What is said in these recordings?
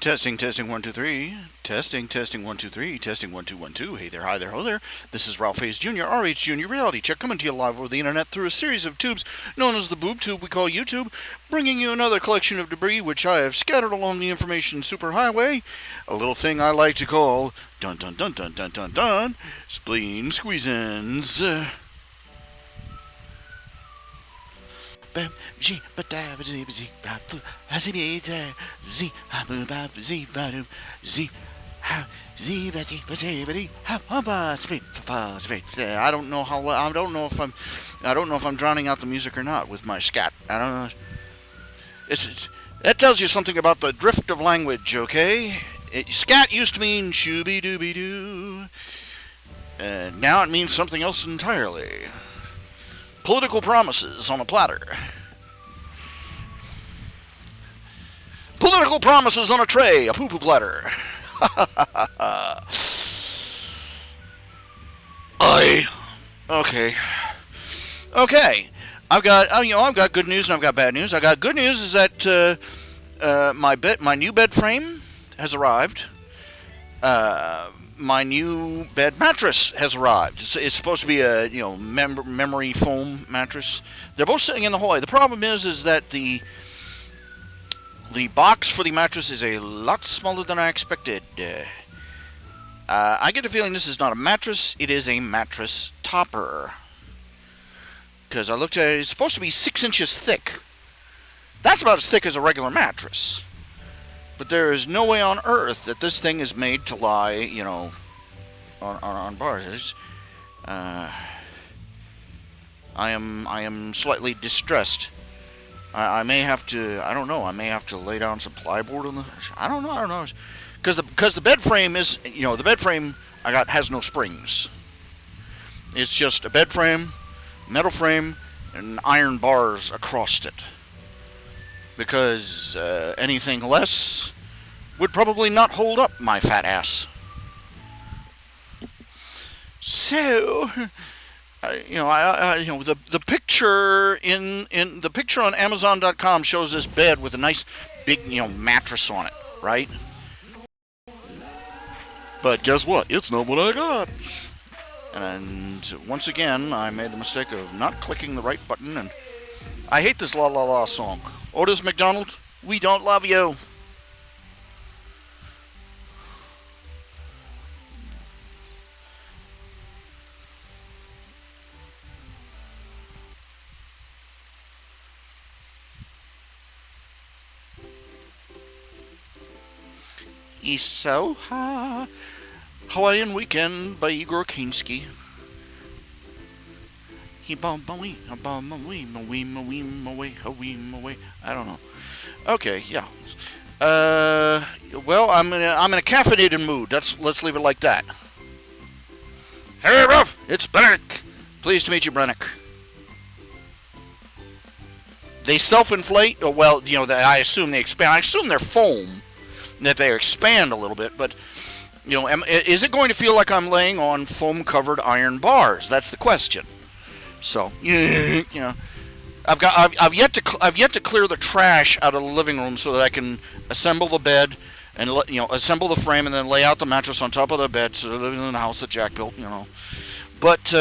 Testing, testing, 1, 2, 3. Testing, testing, 1, 2, 3. Testing, 1, 2, 1, 2. Hey there, hi there, ho there. This is Ralph Hayes Jr., RH Jr. Reality Check, coming to you live over the internet through a series of tubes known as the boob tube we call YouTube, bringing you another collection of debris which I have scattered along the information superhighway. A little thing I like to call dun dun dun dun dun dun dun Spleen Squeezins. I don't know if I'm drowning out the music or not with my scat. I don't know. That tells you something about the drift of language, okay? Scat used to mean shooby dooby doo. Now it means something else entirely. Political promises on a platter. Political promises on a tray, a poo-poo platter. Okay. I've got good news and I've got bad news. I got good news is that my new bed frame has arrived. My new bed mattress has arrived. It's supposed to be a memory foam mattress. They're both sitting in the hallway. The problem is that the box for the mattress is a lot smaller than I expected. I get the feeling this is not a mattress. It is a mattress topper. Because I looked at it, it's supposed to be 6 inches thick. That's about as thick as a regular mattress. But there is no way on earth that this thing is made to lie, on bars. I am slightly distressed. I may have to. I don't know. I may have to lay down some plyboard on the. I don't know. Because the bed frame is, the bed frame I got has no springs. It's just a bed frame, metal frame, and iron bars across it. Because anything less would probably not hold up my fat ass. So, the picture in the picture on Amazon.com shows this bed with a nice big mattress on it, right? But guess what? It's not what I got. And once again, I made the mistake of not clicking the right button, and I hate this La La La song. Otis McDonald, we don't love you. He's so high. Hawaiian Weekend by Igor Kinsky. I don't know. Okay, yeah. Well, I'm in a caffeinated mood. Let's leave it like that. Hey, Ruff, it's Brennick. Pleased to meet you, Brennick. They self-inflate. Well, I assume they expand. I assume they're foam, that they expand a little bit, but is it going to feel like I'm laying on foam-covered iron bars? That's the question. So, I've yet to clear the trash out of the living room so that I can assemble the bed and assemble the frame and then lay out the mattress on top of the bed so they're living in the house that Jack built. But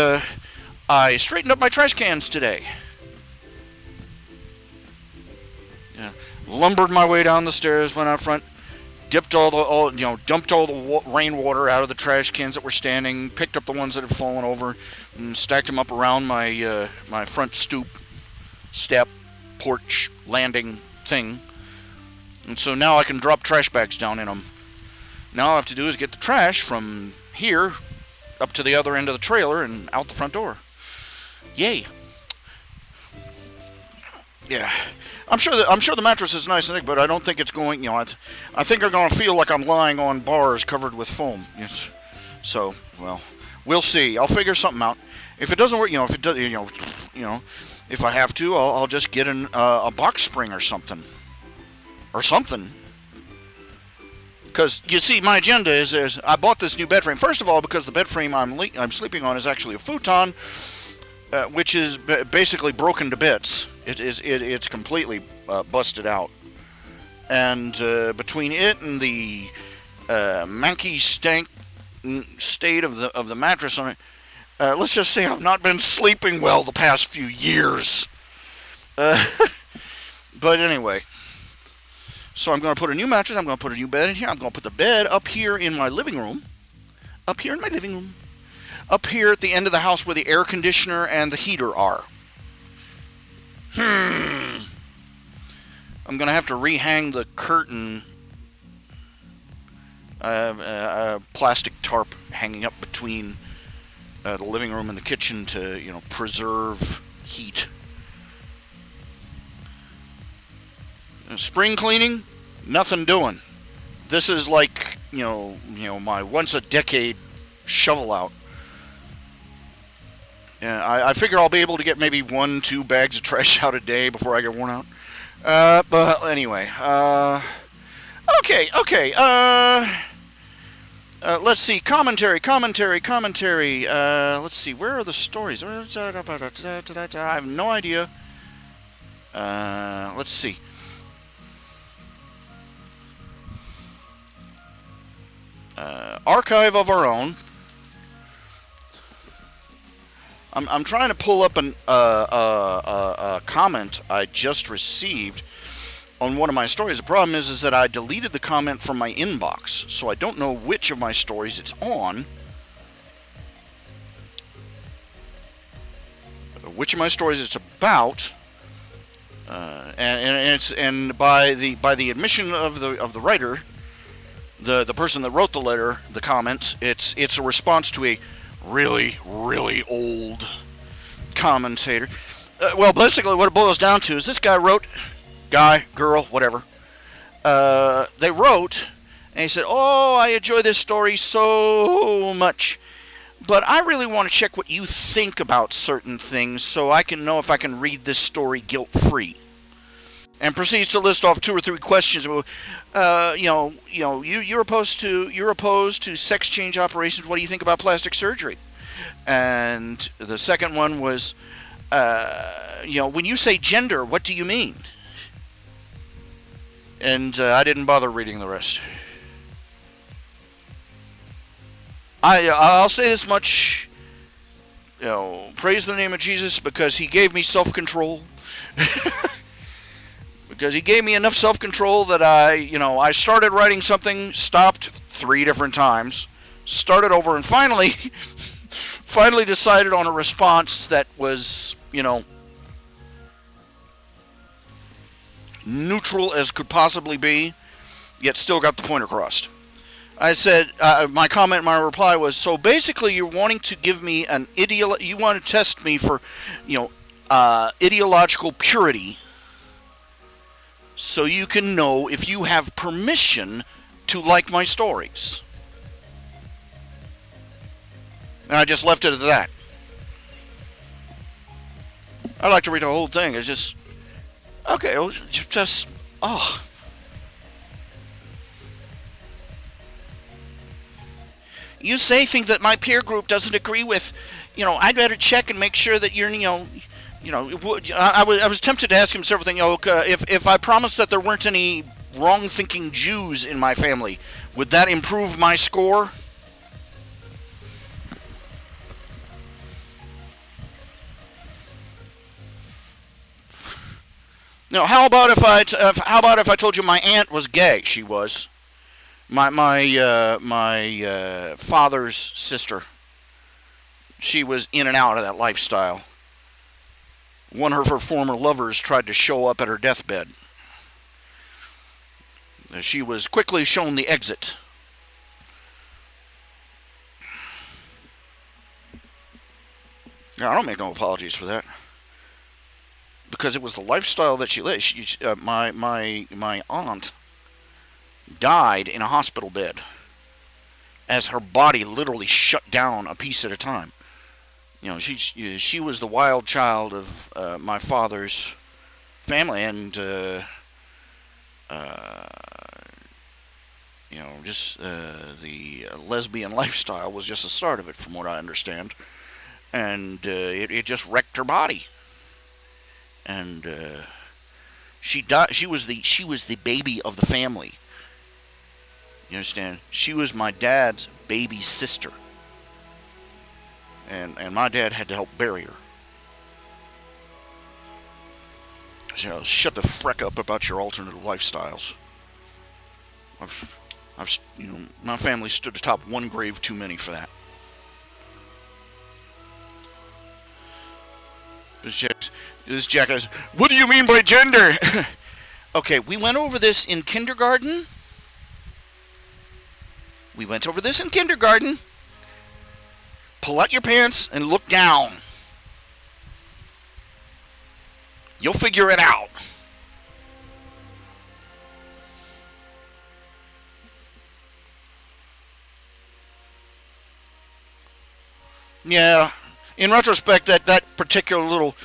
I straightened up my trash cans today. Yeah, lumbered my way down the stairs, went out front. Dumped all the rainwater out of the trash cans that were standing, picked up the ones that had fallen over, and stacked them up around my front stoop, step, porch, landing thing. And so now I can drop trash bags down in them. Now all I have to do is get the trash from here up to the other end of the trailer and out the front door. Yay! Yeah. I'm sure the mattress is nice and thick, but I don't think it's going. I think I'm going to feel like I'm lying on bars covered with foam. Yes. So, well, we'll see. I'll figure something out. If it doesn't work, if it does, if I have to, I'll just get a box spring or something. Because you see, my agenda is I bought this new bed frame. First of all, because the bed frame I'm sleeping on is actually a futon, which is basically broken to bits. It's completely busted out. And between it and the manky stank state of the mattress on it, let's just say I've not been sleeping well the past few years. But anyway, so I'm going to put a new mattress. I'm going to put a new bed in here. I'm going to put the bed up here in my living room. Up here in my living room. Up here at the end of the house where the air conditioner and the heater are. I'm going to have to rehang the curtain. A plastic tarp hanging up between the living room and the kitchen to, preserve heat. Spring cleaning, nothing doing. This is like, my once a decade shovel out. Yeah, I figure I'll be able to get maybe 1-2 bags of trash out a day before I get worn out. But anyway, okay. Let's see, commentary. Let's see, where are the stories? I have no idea. Let's see. Archive of our own. I'm trying to pull up a comment I just received on one of my stories. The problem is that I deleted the comment from my inbox, so I don't know which of my stories it's on. Which of my stories it's about, and by the admission of the writer, the person that wrote the letter, the comment, it's a response to a really, really old commentator. Well, basically what it boils down to is this guy wrote, guy, girl, whatever, they wrote, and he said, oh, I enjoy this story so much, but I really want to check what you think about certain things so I can know if I can read this story guilt-free. And proceeds to list off 2 or 3 questions. You're opposed to sex change operations. What do you think about plastic surgery? And the second one was, when you say gender, what do you mean? And I didn't bother reading the rest. I'll say this much. Praise the name of Jesus because He gave me self-control. Because He gave me enough self-control that I started writing something, stopped 3 different times, started over, and finally decided on a response that was, neutral as could possibly be, yet still got the point across. I said, my reply was, so basically you're wanting to give me you want to test me for, ideological purity, so you can know if you have permission to like my stories. And I just left it at that. I like to read the whole thing. It's just, okay, You say things that my peer group doesn't agree with. I'd better check and make sure that you're, I was tempted to ask him several things. If I promised that there weren't any wrong-thinking Jews in my family, would that improve my score? No. How about if I told you my aunt was gay? She was. My father's sister. She was in and out of that lifestyle. One of her former lovers tried to show up at her deathbed. She was quickly shown the exit. I don't make no apologies for that. Because it was the lifestyle that she led. My aunt died in a hospital bed as her body literally shut down a piece at a time. She was the wild child of my father's family, and the lesbian lifestyle was just the start of it, from what I understand, and it just wrecked her body. And She died. She was the baby of the family. You understand? She was my dad's baby sister, and my dad had to help bury her. So shut the freck up about your alternative lifestyles. My family stood atop one grave too many for that. This jackass. What do you mean by gender? Okay, we went over this in kindergarten. Pull out your pants and look down. You'll figure it out. Yeah, in retrospect, that particular little,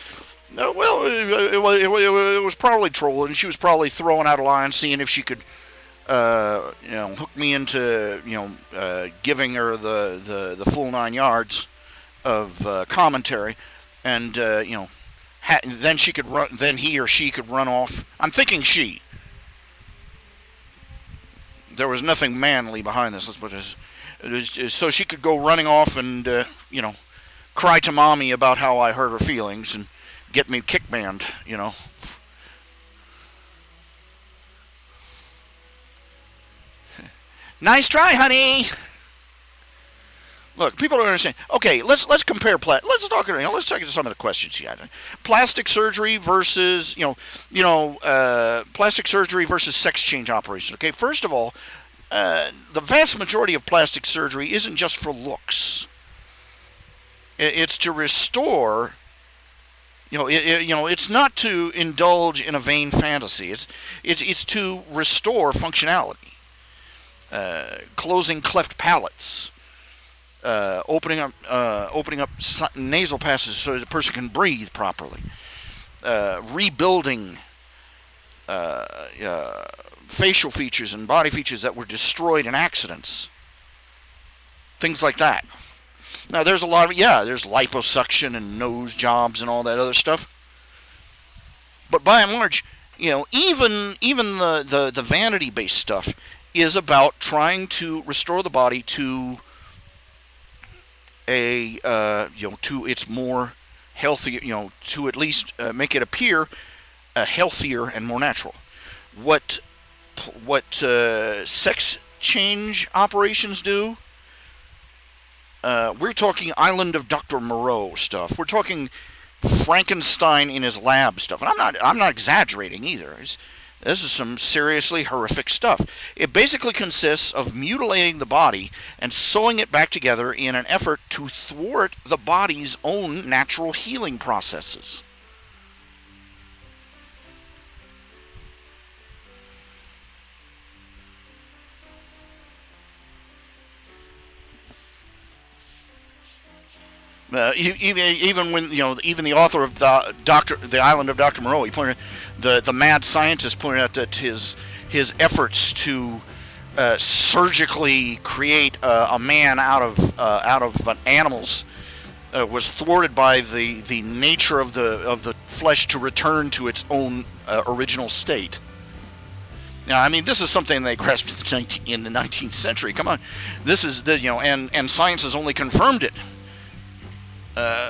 it was probably trolling. She was probably throwing out a line, seeing if she could, hook me into, giving her the full 9 yards of commentary, and then she could run. Then he or she could run off. I'm thinking she. There was nothing manly behind this. Let's put this. So she could go running off and, cry to mommy about how I hurt her feelings and get me kick banned, Nice try, honey. Look, people don't understand. Okay, let's compare. Let's talk. Let's talk to some of the questions you had. Plastic surgery versus plastic surgery versus sex change operations. Okay, first of all, the vast majority of plastic surgery isn't just for looks. It's to restore. It's not to indulge in a vain fantasy. It's to restore functionality. Closing cleft palates. Opening up nasal passages so the person can breathe properly, rebuilding facial features and body features that were destroyed in accidents, things like that. Now there's a lot of there's liposuction and nose jobs and all that other stuff, but by and large, even the vanity based stuff is about trying to restore the body to to its more healthy, to at least make it appear healthier and more natural. What sex change operations do? We're talking Island of Dr. Moreau stuff. We're talking Frankenstein in his lab stuff, and I'm not exaggerating either. This is some seriously horrific stuff. It basically consists of mutilating the body and sewing it back together in an effort to thwart the body's own natural healing processes. Even when even the author of the Island of Dr. Moreau, he pointed, the mad scientist pointed out that his efforts to surgically create a man out of animals was thwarted by the nature of the flesh to return to its own original state. Now, I mean, this is something they grasped in the 19th century. Come on, this is and science has only confirmed it.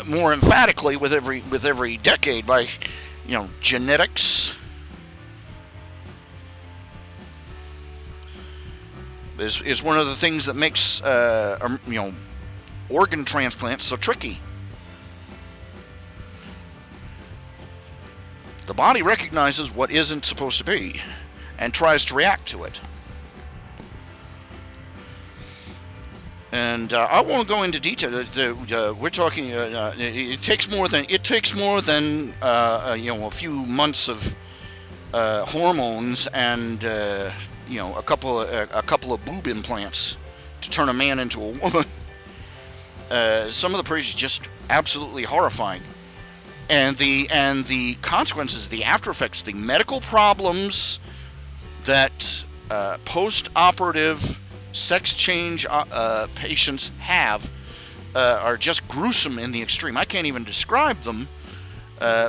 More emphatically with every decade by genetics is one of the things that makes organ transplants so tricky. The body recognizes what isn't supposed to be and tries to react to it. And I won't go into detail. We're talking. It takes more than a few months of hormones and a couple of boob implants to turn a man into a woman. Some of the procedures just absolutely horrifying, and the consequences, the after effects, the medical problems that post-operative sex change patients have are just gruesome in the extreme. I can't even describe them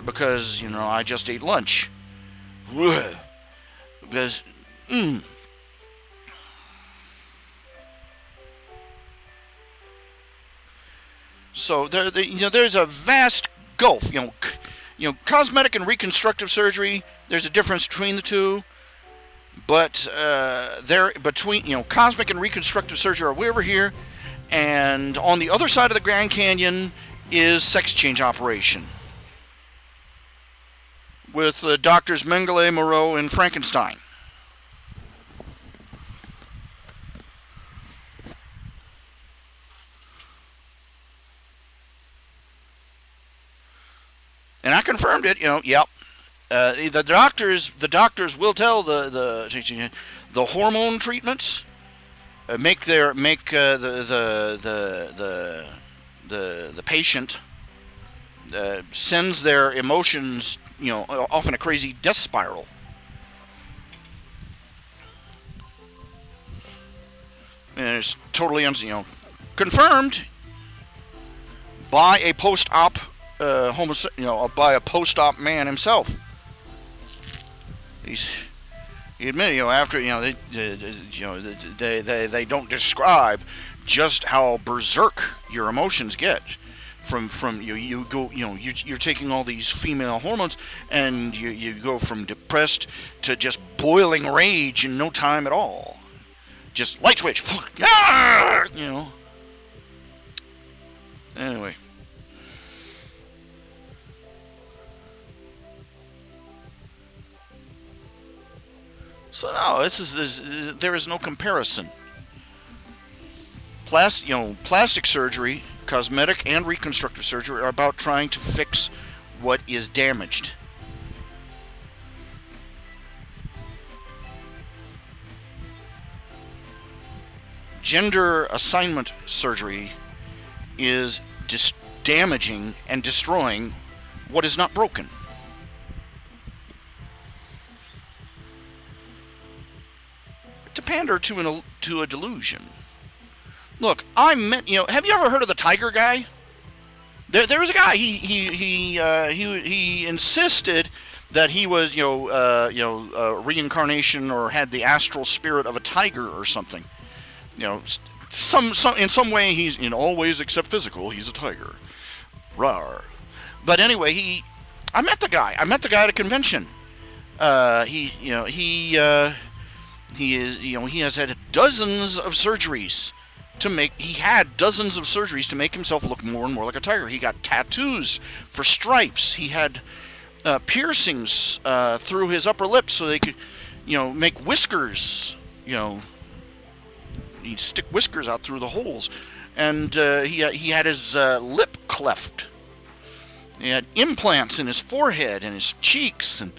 because I just ate lunch. Because, so there's a vast gulf. Cosmetic and reconstructive surgery. There's a difference between the two, but there between cosmetic and reconstructive surgery are way over here, and on the other side of the Grand Canyon is sex change operation with doctors Mengele, Moreau, and Frankenstein. And I confirmed it. Yep. The doctors will tell the hormone treatments make the patient sends their emotions off in a crazy death spiral. And it's totally confirmed by a post-op by a post-op man himself. He admitted, after they don't describe just how berserk your emotions get from you go you're taking all these female hormones and you go from depressed to just boiling rage in no time at all. Just light switch. Anyway. So no, there is no comparison. Plastic surgery, cosmetic and reconstructive surgery are about trying to fix what is damaged. Gender assignment surgery is damaging and destroying what is not broken. To pander to a delusion. Look, have you ever heard of the Tiger guy? There was a guy. He insisted that he was a reincarnation or had the astral spirit of a tiger or something. Some in some way he's in all ways except physical. He's a tiger. Rawr. But anyway, I met the guy. At a convention. He has had dozens of surgeries to make himself look more and more like a tiger. He got tattoos for stripes. He had piercings through his upper lip so they could, make whiskers. He'd stick whiskers out through the holes, and he had his lip cleft. He had implants in his forehead and his cheeks and.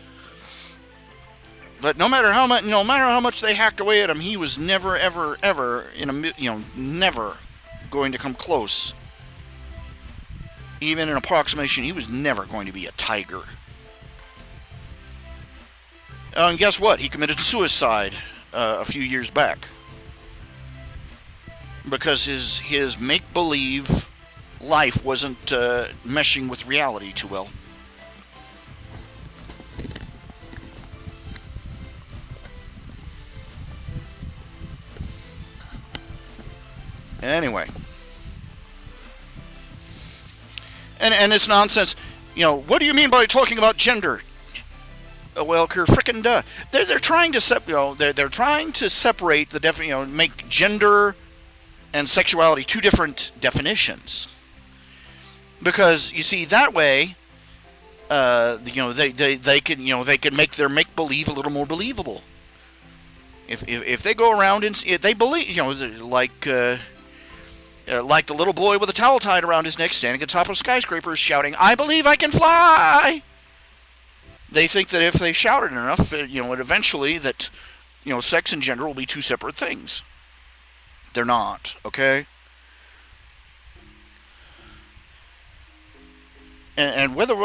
But no matter how much they hacked away at him, he was never, ever, ever never going to come close. Even in approximation, he was never going to be a tiger. And guess what? He committed suicide a few years back because his make-believe life wasn't meshing with reality too well. Anyway, and it's nonsense. What do you mean by talking about gender? Well, frickin' duh. They're trying to they're trying to separate the make gender and sexuality two different definitions. Because you see that way, they can make their make believe a little more believable. If they go around and if they believe like the little boy with a towel tied around his neck standing at the top of skyscrapers shouting, "I believe I can fly!" They think that if they shout it enough, eventually that, sex and gender will be two separate things. They're not, okay? And whether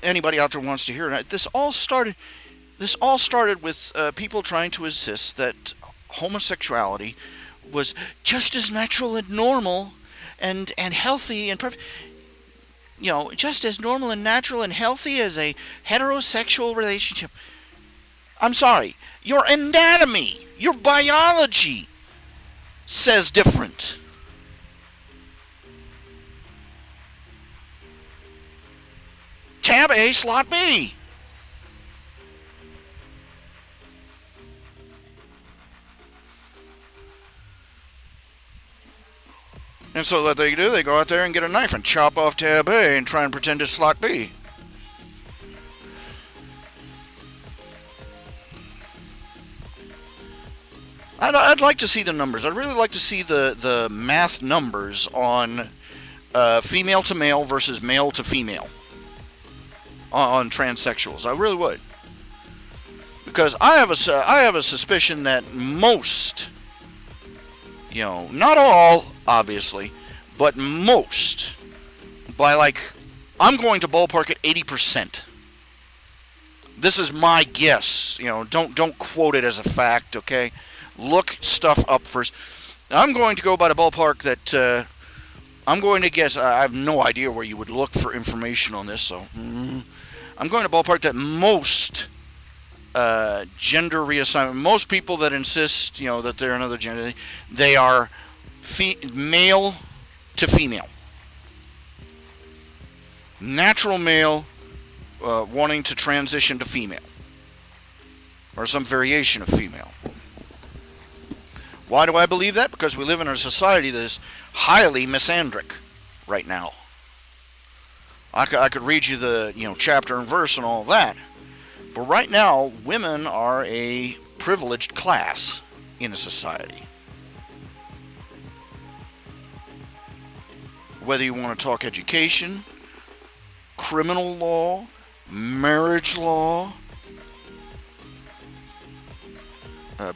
anybody out there wants to hear it or not, this all started with people trying to insist that homosexuality was just as natural and normal and healthy and perfect, just as normal and natural and healthy as a heterosexual relationship. I'm sorry. Your anatomy, your biology says different. Tab A, slot B. And so what they do, they go out there and get a knife and chop off tab A and try and pretend it's slot B. I'd like to see the numbers. I'd really like to see the math numbers on female to male versus male to female on transsexuals. I really would. Because I have a suspicion that most, not all, obviously, but most, by I'm going to ballpark at 80%. This is my guess. Don't quote it as a fact, okay? Look stuff up first. I'm going to go by the ballpark that I'm going to guess. I have no idea where you would look for information on this, so I'm going to ballpark that most gender reassignment, most people that insist, that they're another gender, they are male to female. Natural male wanting to transition to female, or some variation of female. Why do I believe that? Because we live in a society that is highly misandric right now. I could read you the chapter and verse and all that, but right now women are a privileged class in a society. Whether you want to talk education, criminal law, marriage law,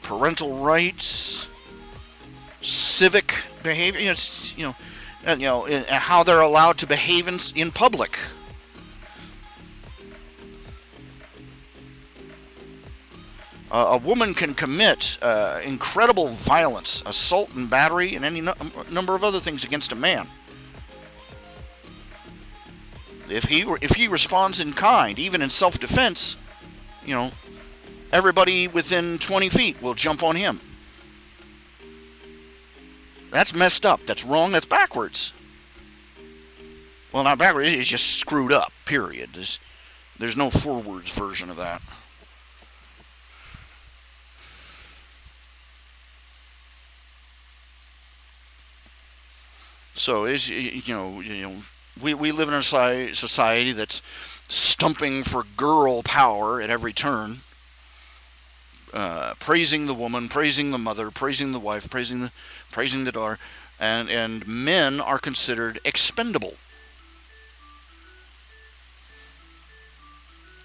parental rights, civic behavior, and how they're allowed to behave in public. A woman can commit incredible violence, assault and battery, and any number of other things against a man. If he responds in kind, even in self-defense, everybody within 20 feet will jump on him. That's messed up. That's wrong. That's backwards. Well, not backwards. It's just screwed up, period. There's no forwards version of that. So, we live in a society that's stumping for girl power at every turn. Praising the woman, praising the mother, praising the wife, praising the daughter, and men are considered expendable.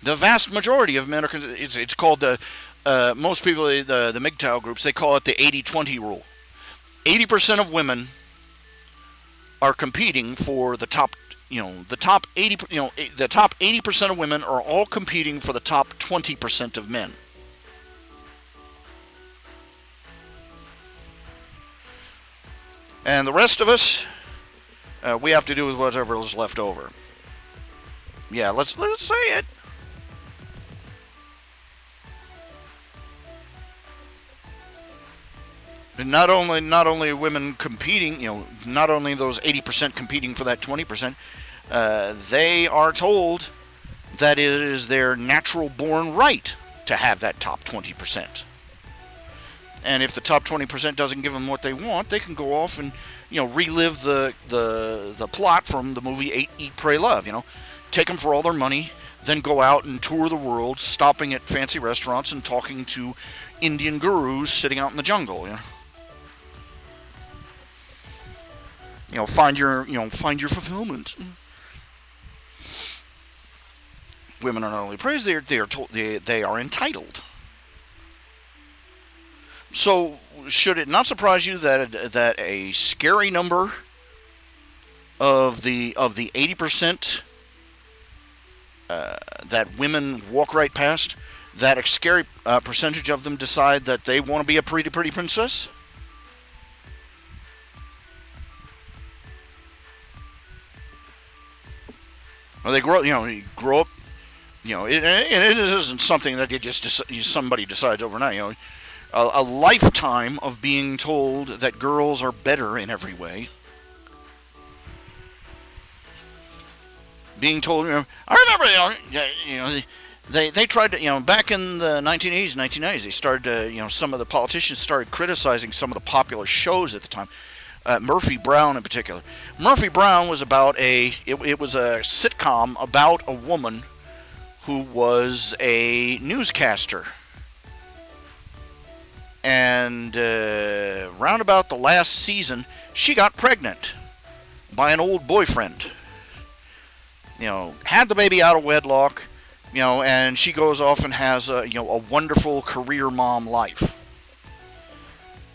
The vast majority of men are it's called most people, the MGTOW groups, they call it the 80-20 rule. 80% of women are competing for the top, the top 80% of women are all competing for the top 20% of men. And the rest of us, we have to do with whatever is left over. Yeah, let's say it. And not only women competing, not only those 80% competing for that 20%, they are told that it is their natural born right to have that top 20%. And if the top 20% doesn't give them what they want, they can go off and, relive the plot from the movie Eat, Pray, Love. Take them for all their money, then go out and tour the world, stopping at fancy restaurants and talking to Indian gurus sitting out in the jungle. Find your fulfillment. Women are not only praised; they are told they are entitled. So, should it not surprise you that a scary number of the 80% that women walk right past, that a scary percentage of them decide that they want to be a pretty princess? Or they grow up it isn't something that somebody decides overnight. A lifetime of being told that girls are better in every way. Being told, I remember, they tried to, back in the 1980s, 1990s, they started to, some of the politicians started criticizing some of the popular shows at the time. Murphy Brown in particular. Murphy Brown was it was a sitcom about a woman who was a newscaster. And round about the last season, she got pregnant by an old boyfriend. Had the baby out of wedlock, and she goes off and has a wonderful career mom life.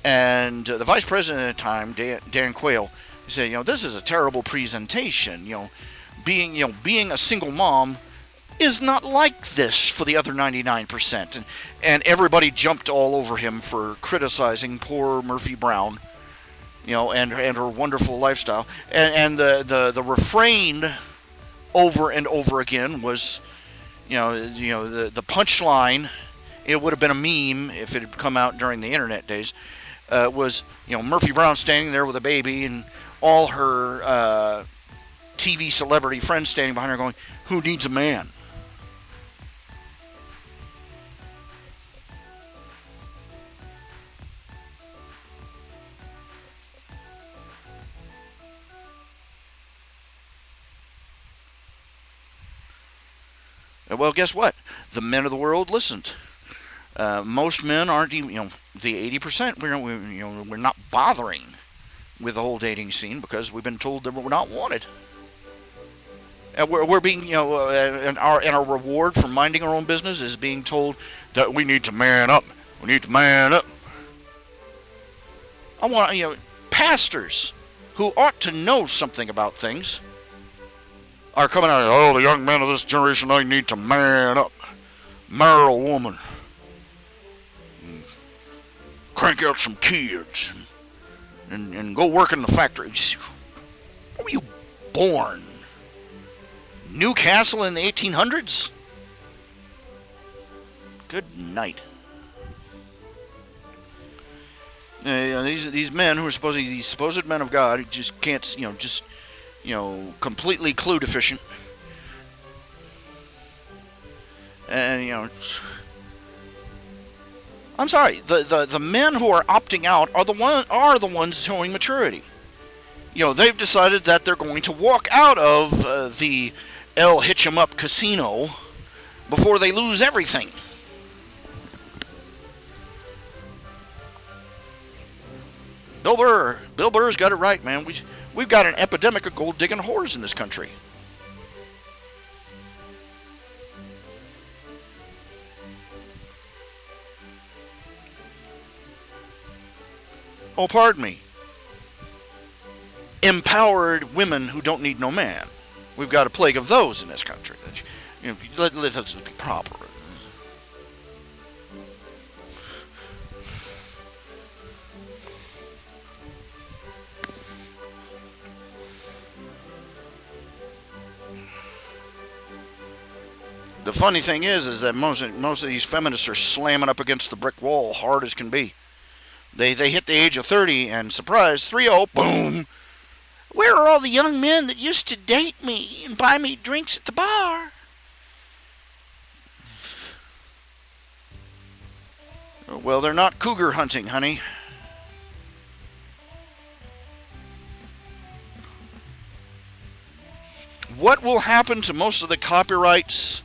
And the vice president at the time, Dan Quayle, said, this is a terrible presentation. Being a single mom is not like this for the other 99%. And everybody jumped all over him for criticizing poor Murphy Brown, and her wonderful lifestyle. And the refrain over and over again was, the punchline. It would have been a meme if it had come out during the internet days. Was Murphy Brown standing there with a baby and all her TV celebrity friends standing behind her going, "Who needs a man?" Well, guess what? The men of the world listened. Most men aren't even, the 80%. We're not bothering with the whole dating scene because we've been told that we're not wanted. We're being, and our reward for minding our own business is being told that we need to man up. We need to man up. I want, pastors who ought to know something about things are coming out, the young men of this generation, they need to man up. Marry a woman. Crank out some kids. And go work in the factories. Where were you born? Newcastle in the 1800s? Good night. These men who are these supposed men of God who just can't, completely clue deficient. And, I'm sorry, the men who are opting out are the ones showing maturity. They've decided that they're going to walk out of the El Hitch 'em Up casino before they lose everything. Bill Burr's got it right, man. We've got an epidemic of gold-digging whores in this country. Oh, pardon me. Empowered women who don't need no man. We've got a plague of those in this country. Let's be proper. The funny thing is that most of these feminists are slamming up against the brick wall hard as can be. They hit the age of 30 and surprise, 3-0, boom. Where are all the young men that used to date me and buy me drinks at the bar? Well, they're not cougar hunting, honey. What will happen to most of the copyrights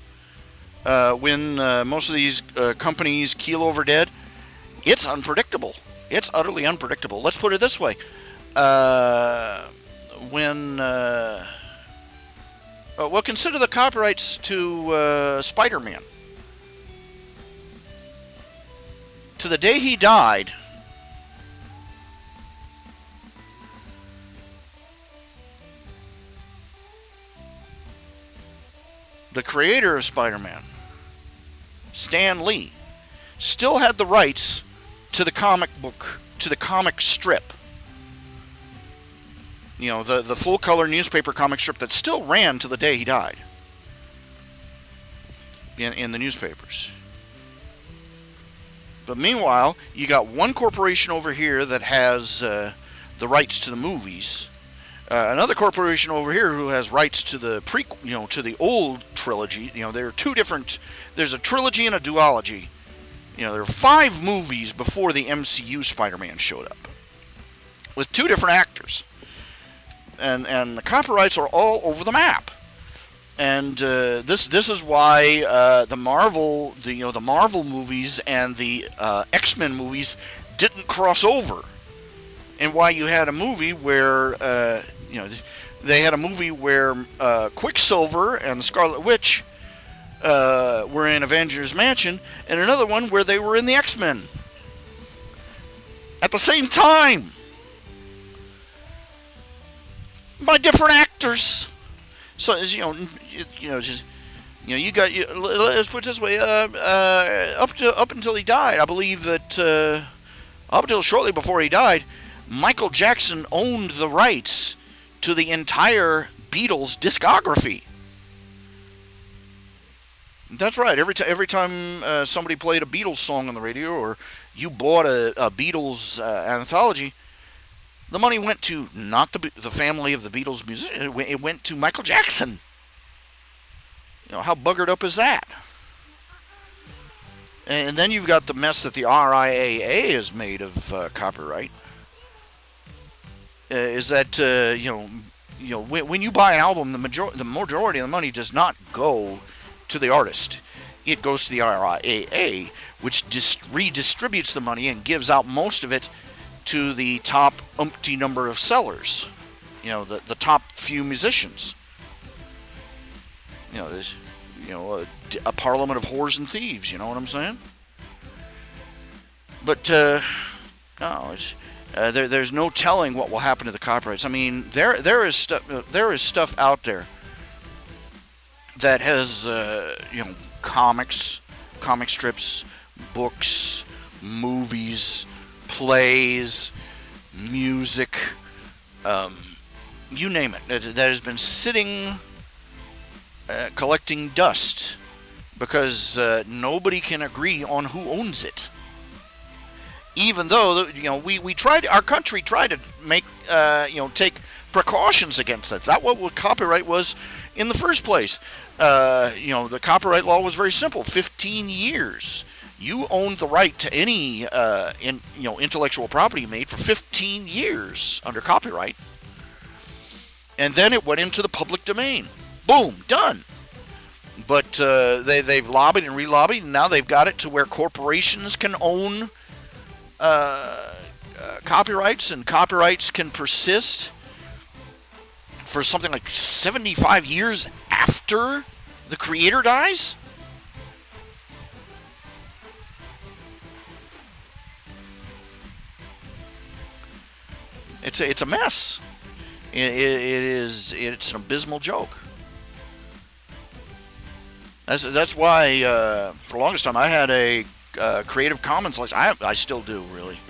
when most of these companies keel over dead? It's unpredictable. It's utterly unpredictable. Let's put it this way. Consider the copyrights to Spider-Man. To the day he died, the creator of Spider-Man, Stan Lee, still had the rights to the comic book, to the comic strip. The full-color newspaper comic strip that still ran to the day he died. in the newspapers. But meanwhile, you got one corporation over here that has the rights to the movies. Another corporation over here who has rights to the to the old trilogy. There are two different. There's a trilogy and a duology. There are 5 movies before the MCU Spider-Man showed up, with 2 different actors, and the copyrights are all over the map. And this is why the Marvel the Marvel movies and the X-Men movies didn't cross over, and why you had a movie where they had a movie where Quicksilver and the Scarlet Witch were in Avengers Mansion, and another one where they were in the X-Men at the same time by different actors. So you got let's put it this way: up until he died, I believe that up until shortly before he died, Michael Jackson owned the rights to the entire Beatles discography. That's right. Every time somebody played a Beatles song on the radio, or you bought a Beatles anthology, the money went to not the family of the Beatles music. It went to Michael Jackson. How buggered up is that? And then you've got the mess that the RIAA has made of copyright. Is that when you buy an album, the majority of the money does not go to the artist. It goes to the RIAA, which redistributes the money and gives out most of it to the top umpty number of sellers. The top few musicians. There's a parliament of whores and thieves. You know what I'm saying? But no, there's no telling what will happen to the copyrights. I mean, there is stuff out there that has comic strips, books, movies, plays, music, you name it, that has been sitting collecting dust because nobody can agree on who owns it. Even though our country tried to make take precautions against that. That's what copyright was in the first place. The copyright law was very simple: 15 years. You owned the right to any intellectual property made for 15 years under copyright, and then it went into the public domain. Boom, done. But they've lobbied and re-lobbied, and now they've got it to where corporations can own copyrights, and copyrights can persist for something like 75 years after the creator dies. It's a mess. It's an abysmal joke. That's why for the longest time I had a Creative Commons license. I still do, really.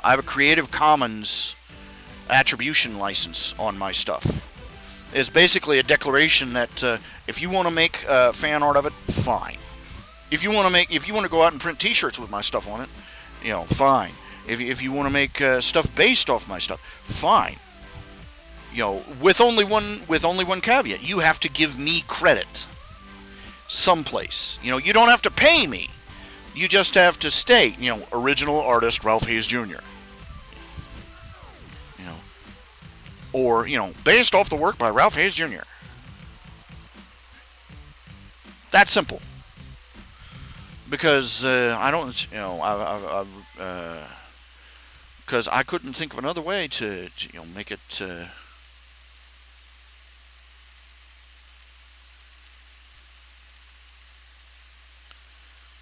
I have a Creative Commons attribution license on my stuff. It's basically a declaration that if you want to make fan art of it, fine. If you want to go out and print T-shirts with my stuff on it, fine. If you want to make stuff based off my stuff, fine. With only one caveat: you have to give me credit someplace. You don't have to pay me. You just have to state, original artist Ralph Hayes Jr. Or based off the work by Ralph Hayes Jr. That simple. Because I don't, because I couldn't think of another way to make it.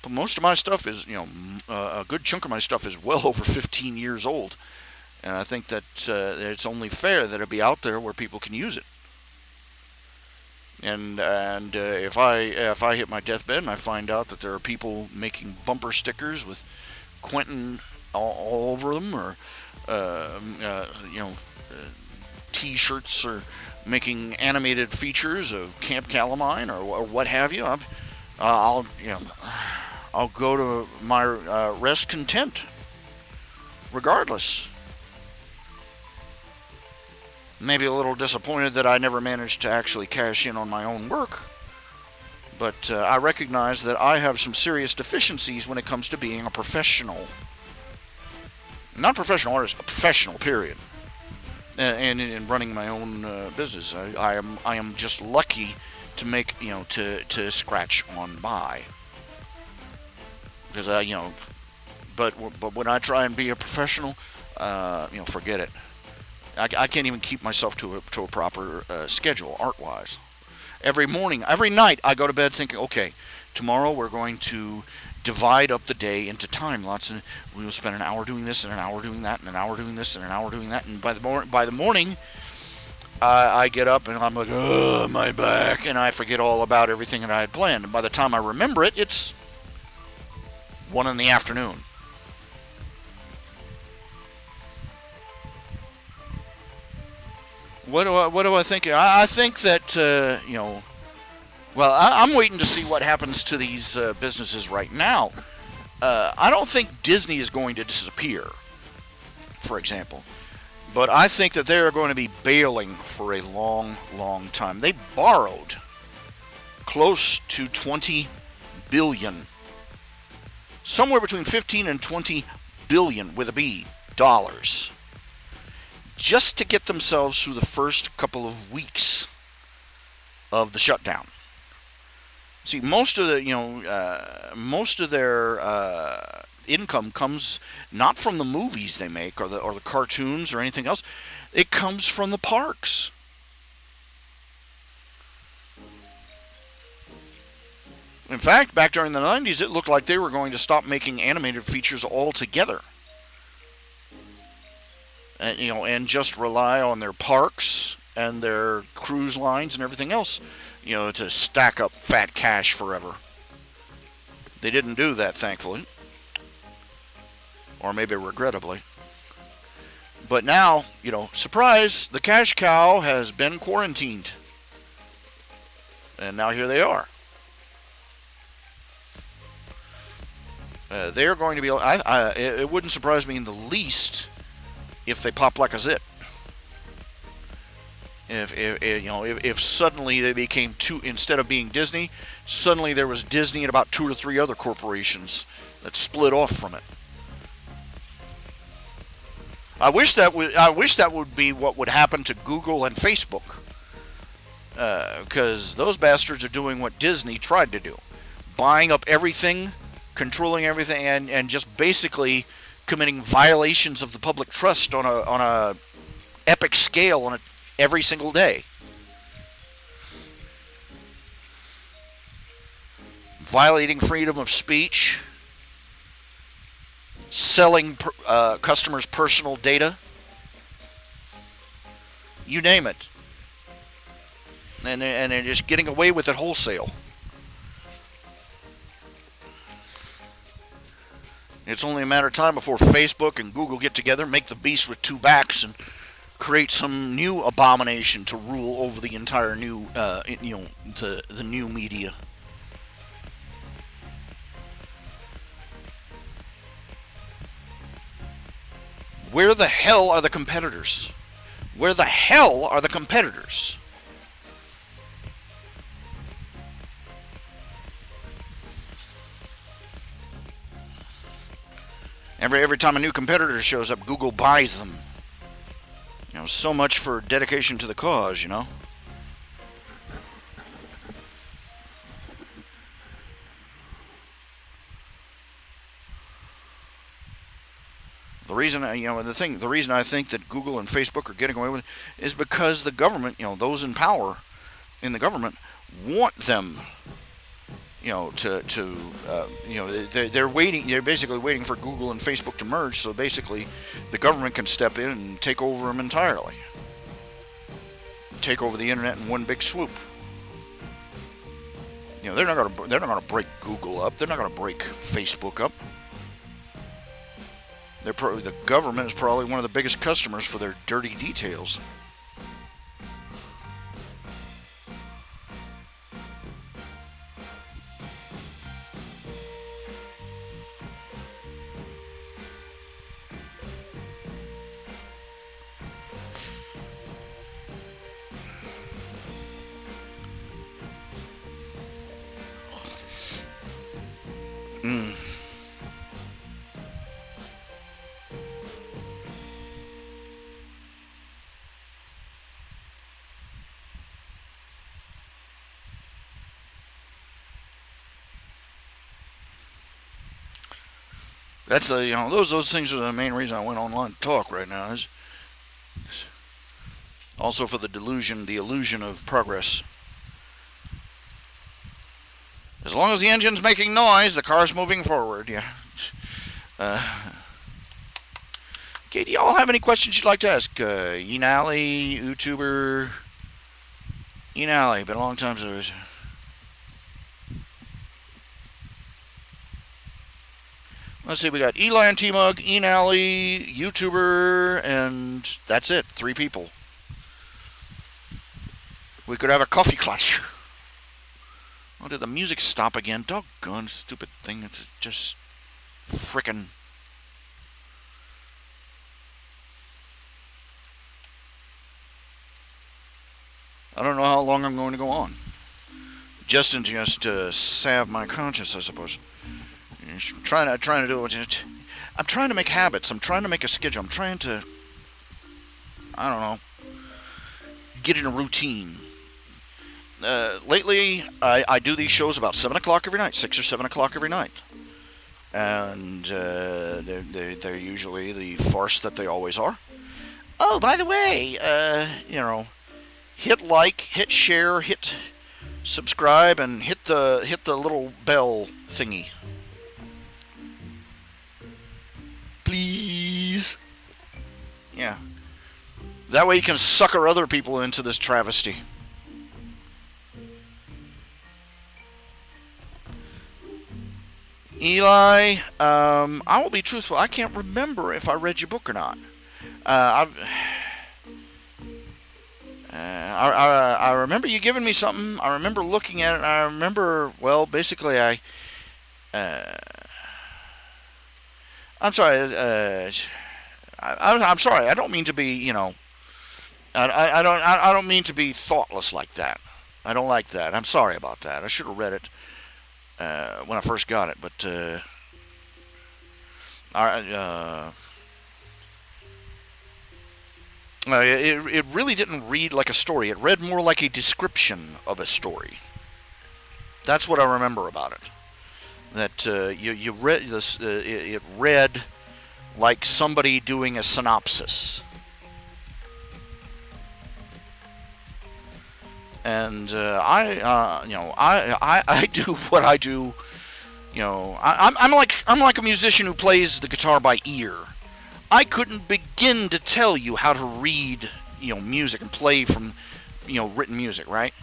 But most of my stuff is, a good chunk of my stuff is well over 15 years old, and I think that it's only fair that it be out there where people can use it. And if I hit my deathbed and I find out that there are people making bumper stickers with Quentin all over them, or T-shirts, or making animated features of Camp Calamine, or what have you, I'll go to my rest content, regardless. Maybe a little disappointed that I never managed to actually cash in on my own work, but I recognize that I have some serious deficiencies when it comes to being a professional. Not a professional artist, a professional, period. And in running my own business, I am just lucky to make to scratch on by, because but when I try and be a professional, forget it. I can't even keep myself to a proper schedule art wise. Every morning, every night, I go to bed thinking, okay, tomorrow we're going to divide up the day into time lots, and we will spend an hour doing this and an hour doing that and an hour doing this and an hour doing that. And by the morning, I get up and I'm like, oh, my back, and I forget all about everything that I had planned. And by the time I remember it, it's 1 in the afternoon. What do I think? I think that Well, I'm waiting to see what happens to these businesses right now. I don't think Disney is going to disappear, for example, but I think that they are going to be bailing for a long, long time. They borrowed close to 20 billion, somewhere between 15 and 20 billion with a B dollars, just to get themselves through the first couple of weeks of the shutdown. See, most of their income comes not from the movies they make or the cartoons or anything else. It comes from the parks. In fact, back during the 90s, it looked like they were going to stop making animated features altogether. And just rely on their parks and their cruise lines and everything else, to stack up fat cash forever. They didn't do that, thankfully. Or maybe regrettably. But now, surprise, the cash cow has been quarantined. And now here they are. They're going to be, it wouldn't surprise me in the least if they pop like a zit. If suddenly they became two, instead of being Disney, suddenly there was Disney and about 2 or 3 other corporations that split off from it. I wish that would be what would happen to Google and Facebook, because those bastards are doing what Disney tried to do, buying up everything, controlling everything, and just basically committing violations of the public trust on a epic scale every single day. Violating freedom of speech, selling customers' personal data, you name it. And they're just getting away with it wholesale. It's only a matter of time before Facebook and Google get together, make the beast with 2 backs, and create some new abomination to rule over the entire new, the new media. Where the hell are the competitors? Where the hell are the competitors? Every time a new competitor shows up, Google buys them. So much for dedication to the cause, The reason, the reason I think that Google and Facebook are getting away with it is because the government, those in power in the government want them, they're waiting. They're basically waiting for Google and Facebook to merge, so basically, the government can step in and take over them entirely. Take over the internet in one big swoop. They're not gonna break Google up. They're not gonna break Facebook up. The government is probably one of the biggest customers for their dirty details. Mm. That's the those things are the main reason I went online to talk right now. Is also for the illusion of progress. As long as the engine's making noise, the car's moving forward. Yeah. Uh, okay, do y'all have any questions you'd like to ask? Enally, YouTuber, Enally. Been a long time since. Let's see, we got Eli and T-Mug, Enally, YouTuber, and that's it. 3 people. We could have a coffee clutch. Oh, did the music stop again? Doggone stupid thing. It's just frickin'. I don't know how long I'm going to go on. Just to salve my conscience, I suppose. I'm trying to do it. I'm trying to make habits. I'm trying to make a schedule. I'm trying to, I don't know, get in a routine. Lately, I do these shows about 7 o'clock every night, 6 or 7 o'clock every night. And they're usually the farce that they always are. Oh, by the way, hit like, hit share, hit subscribe, and hit the little bell thingy. Please. Yeah. That way you can sucker other people into this travesty. Eli, I will be truthful. I can't remember if I read your book or not. I remember you giving me something. I remember looking at it. I remember, well, basically, I'm sorry. I'm sorry. I don't mean to be, I don't mean to be thoughtless like that. I don't like that. I'm sorry about that. I should have read it when I first got it, but it really didn't read like a story. It read more like a description of a story. That's what I remember about it. That you read this. It read like somebody doing a synopsis. And I do what I do. I'm like a musician who plays the guitar by ear. I couldn't begin to tell you how to read, music and play from, written music, right?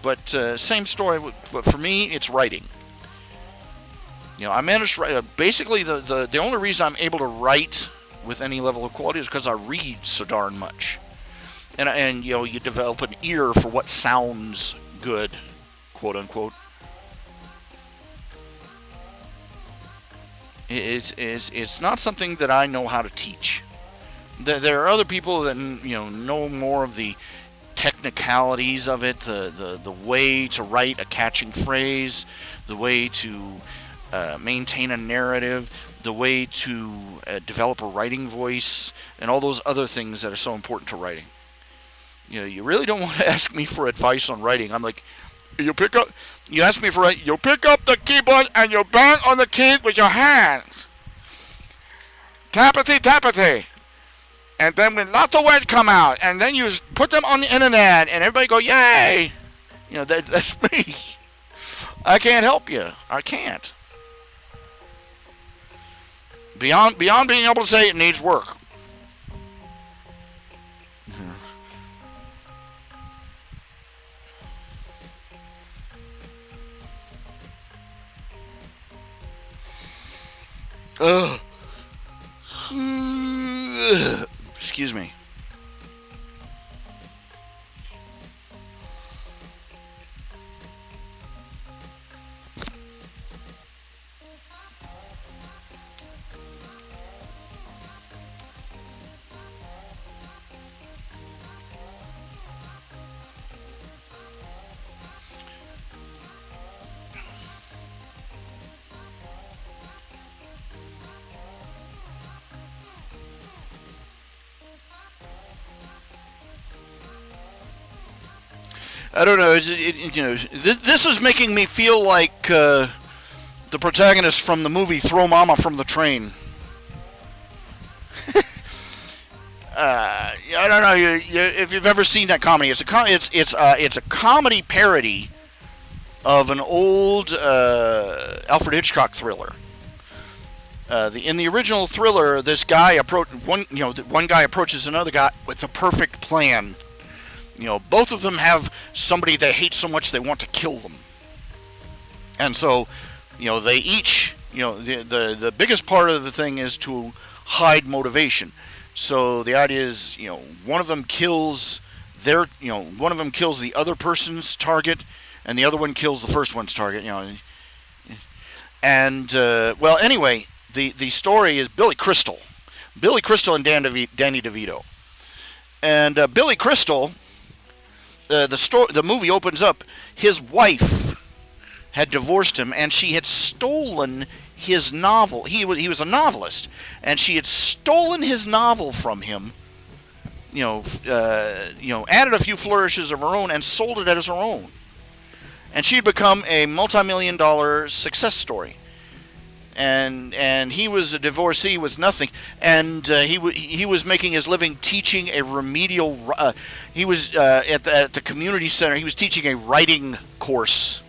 But same story. But for me, it's writing. I managed to write. Basically, the only reason I'm able to write with any level of quality is because I read so darn much, and you develop an ear for what sounds good, quote unquote. It's not something that I know how to teach. There are other people that know more of the technicalities of it, the way to write a catching phrase, the way to maintain a narrative, the way to develop a writing voice, and all those other things that are so important to writing. You really don't want to ask me for advice on writing. I'm like, you ask me for writing, you pick up the keyboard and you bang on the keys with your hands. Tappity, tappity. And then when lots of words come out, and then you put them on the internet, and everybody go, yay! That's me. I can't help you. I can't. Beyond being able to say it needs work. Ugh. Excuse me. I don't know. This is making me feel like the protagonist from the movie Throw Mama from the Train. I don't know if you've ever seen that comedy. It's a comedy parody of an old Alfred Hitchcock thriller. In the original thriller, this guy one guy approaches another guy with the perfect plan. Both of them have somebody they hate so much they want to kill them, and so they each the biggest part of the thing is to hide motivation. So the idea is one of them kills the other person's target, and the other one kills the first one's target. And well, anyway, the story is Billy Crystal and Danny DeVito, and Billy Crystal. The movie opens up. His wife had divorced him, and she had stolen his novel. He was a novelist, and she had stolen his novel from him. Added a few flourishes of her own and sold it as her own. And she had become a multi-million-dollar success story. And he was a divorcee with nothing, and he was making his living teaching a remedial. He was at the community center. He was teaching a writing course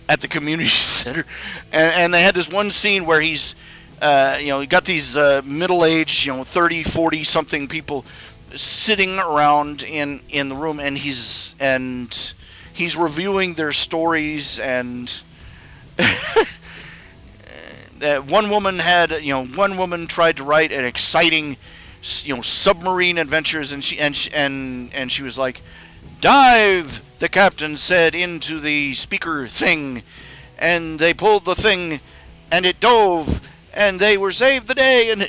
at the community center, and they had this one scene where he's he got these middle-aged 30, 40 something people sitting around in the room, and he's reviewing their stories and. One woman tried to write an exciting, submarine adventures, and she was like, "Dive!" the captain said into the speaker thing, and they pulled the thing, and it dove, and they were saved the day, and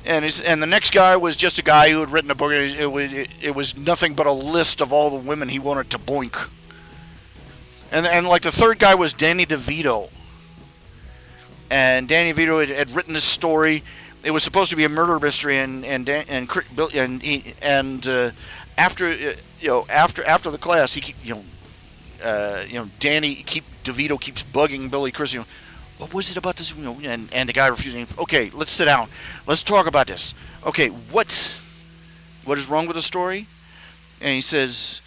and the next guy was just a guy who had written a book. It was nothing but a list of all the women he wanted to boink, and like the third guy was Danny DeVito. And Danny DeVito had written this story. It was supposed to be a murder mystery, and after the class, Danny DeVito keeps bugging Billy Crystal. What was it about this? And the guy refusing. Okay, let's sit down. Let's talk about this. Okay, what is wrong with the story? And he says,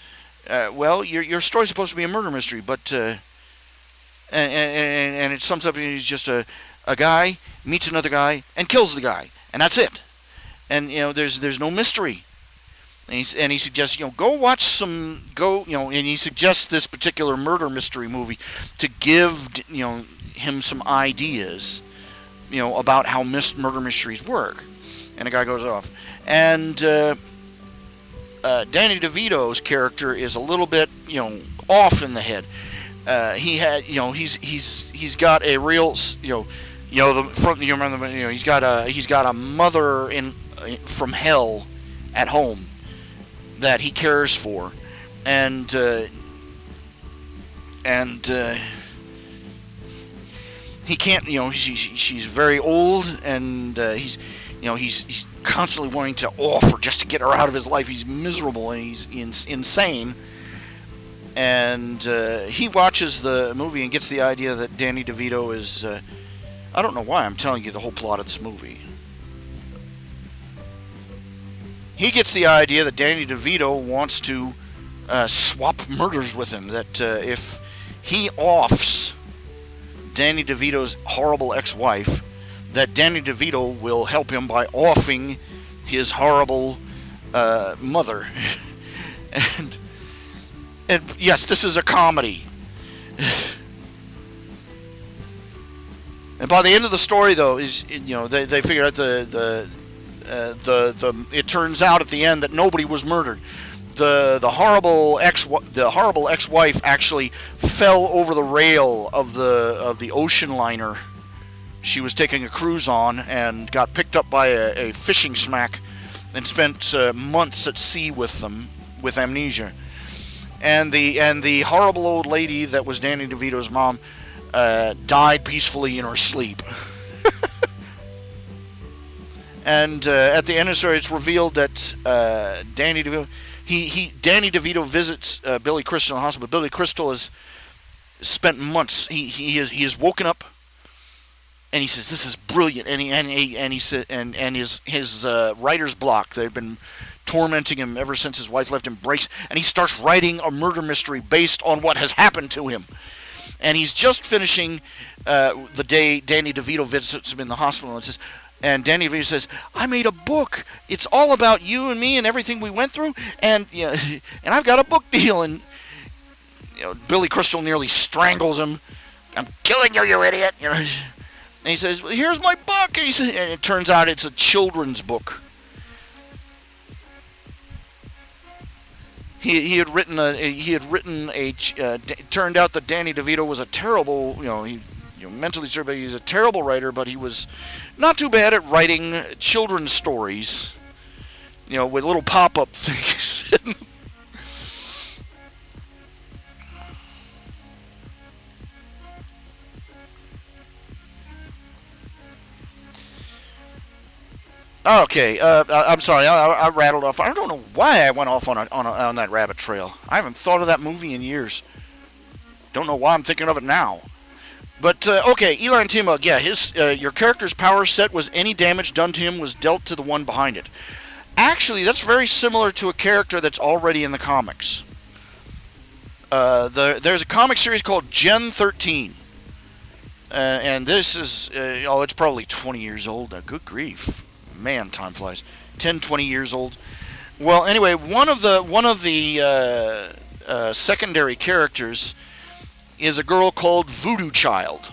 well, your story's supposed to be a murder mystery, but. And it sums up, he's just a guy meets another guy and kills the guy, and that's it. And there's no mystery. And he suggests go watch and he suggests this particular murder mystery movie to give him some ideas about how murder mysteries work. And the guy goes off, and Danny DeVito's character is a little bit off in the head. He's got a real he's got a mother from hell at home that he cares for, and he can't she's very old, and he's constantly wanting to offer just to get her out of his life. He's miserable and he's insane. And he watches the movie and gets the idea that Danny DeVito is... I don't know why I'm telling you the whole plot of this movie. He gets the idea that Danny DeVito wants to swap murders with him. That if he offs Danny DeVito's horrible ex-wife, that Danny DeVito will help him by offing his horrible mother. And yes, this is a comedy. And by the end of the story, though, they figure out it turns out at the end that nobody was murdered. The horrible ex-wife actually fell over the rail of the ocean liner she was taking a cruise on and got picked up by a fishing smack and spent months at sea with amnesia. And the horrible old lady that was Danny DeVito's mom died peacefully in her sleep. And at the end of the story, it's revealed that Danny DeVito, Danny DeVito visits Billy Crystal in the hospital. Billy Crystal has spent months. He is woken up, and he says, "This is brilliant." And his writer's block, they've been tormenting him ever since his wife left him, breaks, and he starts writing a murder mystery based on what has happened to him. And he's just finishing the day Danny DeVito visits him in the hospital, and says, and Danny DeVito says, "I made a book. It's all about you and me and everything we went through, and and I've got a book deal." And Billy Crystal nearly strangles him. "I'm killing you, you idiot!" And he says, "Well, here's my book." And it turns out it's a children's book. He had written a. It turned out that Danny DeVito was a terrible, mentally disturbed. He's a terrible writer, but he was not too bad at writing children's stories, with little pop-up things. Okay, I'm sorry. I rattled off. I don't know why I went off on that rabbit trail. I haven't thought of that movie in years. Don't know why I'm thinking of it now. But okay, Eli and Timog. Yeah, your character's power set was any damage done to him was dealt to the one behind it. Actually, that's very similar to a character that's already in the comics. There's a comic series called Gen 13. And this is, it's probably 20 years old. Good grief. Man, time flies. 10, 20 years old. Well, anyway, one of the secondary characters is a girl called Voodoo Child.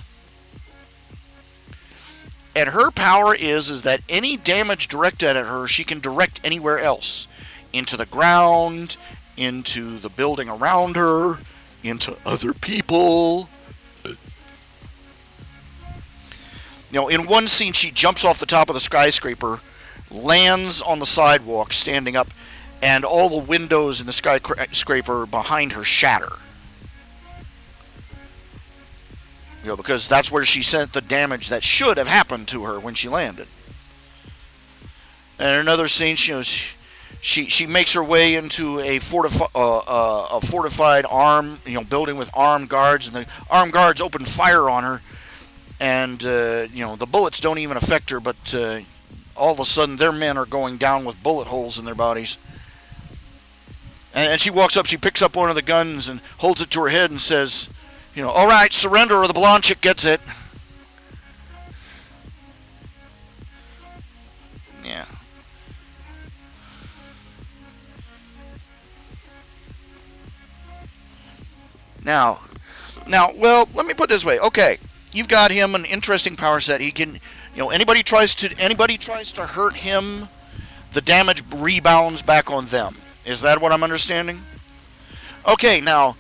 And her power is that any damage directed at her, she can direct anywhere else. Into the ground, into the building around her, into other people. In one scene, she jumps off the top of the skyscraper, lands on the sidewalk, standing up, and all the windows in the skyscraper behind her shatter. Because that's where she sent the damage that should have happened to her when she landed. And another scene, she makes her way into a fortified building with armed guards, and the armed guards open fire on her. And, the bullets don't even affect her, but all of a sudden their men are going down with bullet holes in their bodies. And she walks up, she picks up one of the guns and holds it to her head and says, "All right, surrender or the blonde chick gets it." Yeah. Now, well, let me put it this way. Okay. You've got him an interesting power set. He can, anybody tries to hurt him, the damage rebounds back on them. Is that what I'm understanding? Okay, now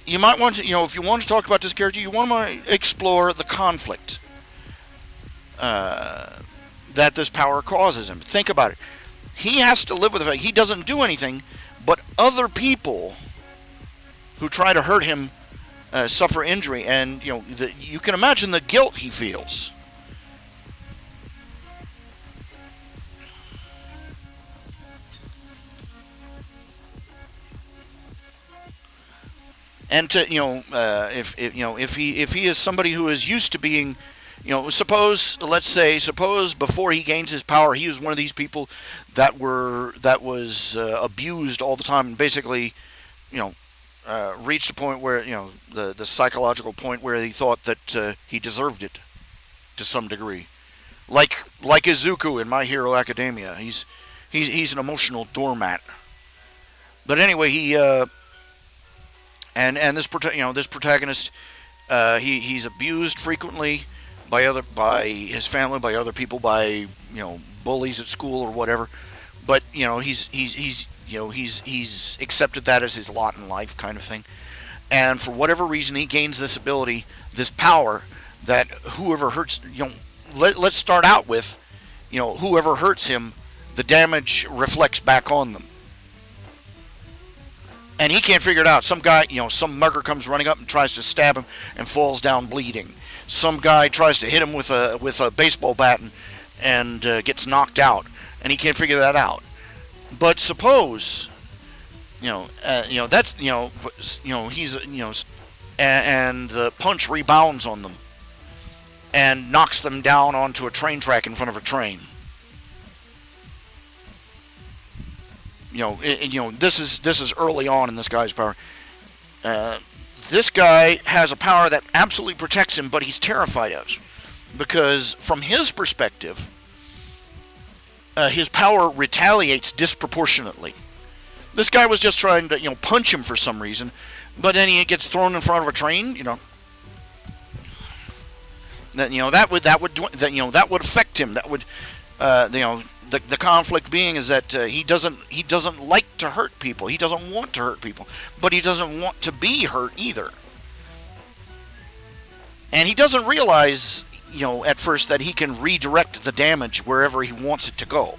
you might want to, if you want to talk about this character, you want to explore the conflict that this power causes him. Think about it. He has to live with the fact he doesn't do anything, but other people who try to hurt him suffer injury, and you can imagine the guilt he feels. And to if he is somebody who is used to being, suppose before he gains his power, he was one of these people that was abused all the time, and basically, reached a point where, the psychological point where he thought that he deserved it to some degree. Like Izuku in My Hero Academia. He's an emotional doormat. But anyway, he and this protagonist, he's abused frequently by his family, by other people, by bullies at school or whatever. But he's accepted that as his lot in life, kind of thing. And for whatever reason, he gains this ability, this power, that whoever hurts, let's start out with, whoever hurts him, the damage reflects back on them. And he can't figure it out. Some guy, some mugger comes running up and tries to stab him and falls down bleeding. Some guy tries to hit him with a baseball bat, and gets knocked out, and he can't figure that out. But suppose that's he's and the punch rebounds on them and knocks them down onto a train track in front of a train. This is early on in this guy's power. This guy has a power that absolutely protects him, but he's terrified of, because from his perspective, his power retaliates disproportionately. This guy was just trying to punch him for some reason, but then he gets thrown in front of a train. That would affect him. That would the conflict being is that he doesn't like to hurt people. He doesn't want to hurt people, but he doesn't want to be hurt either. And he doesn't realize, at first, that he can redirect the damage wherever he wants it to go.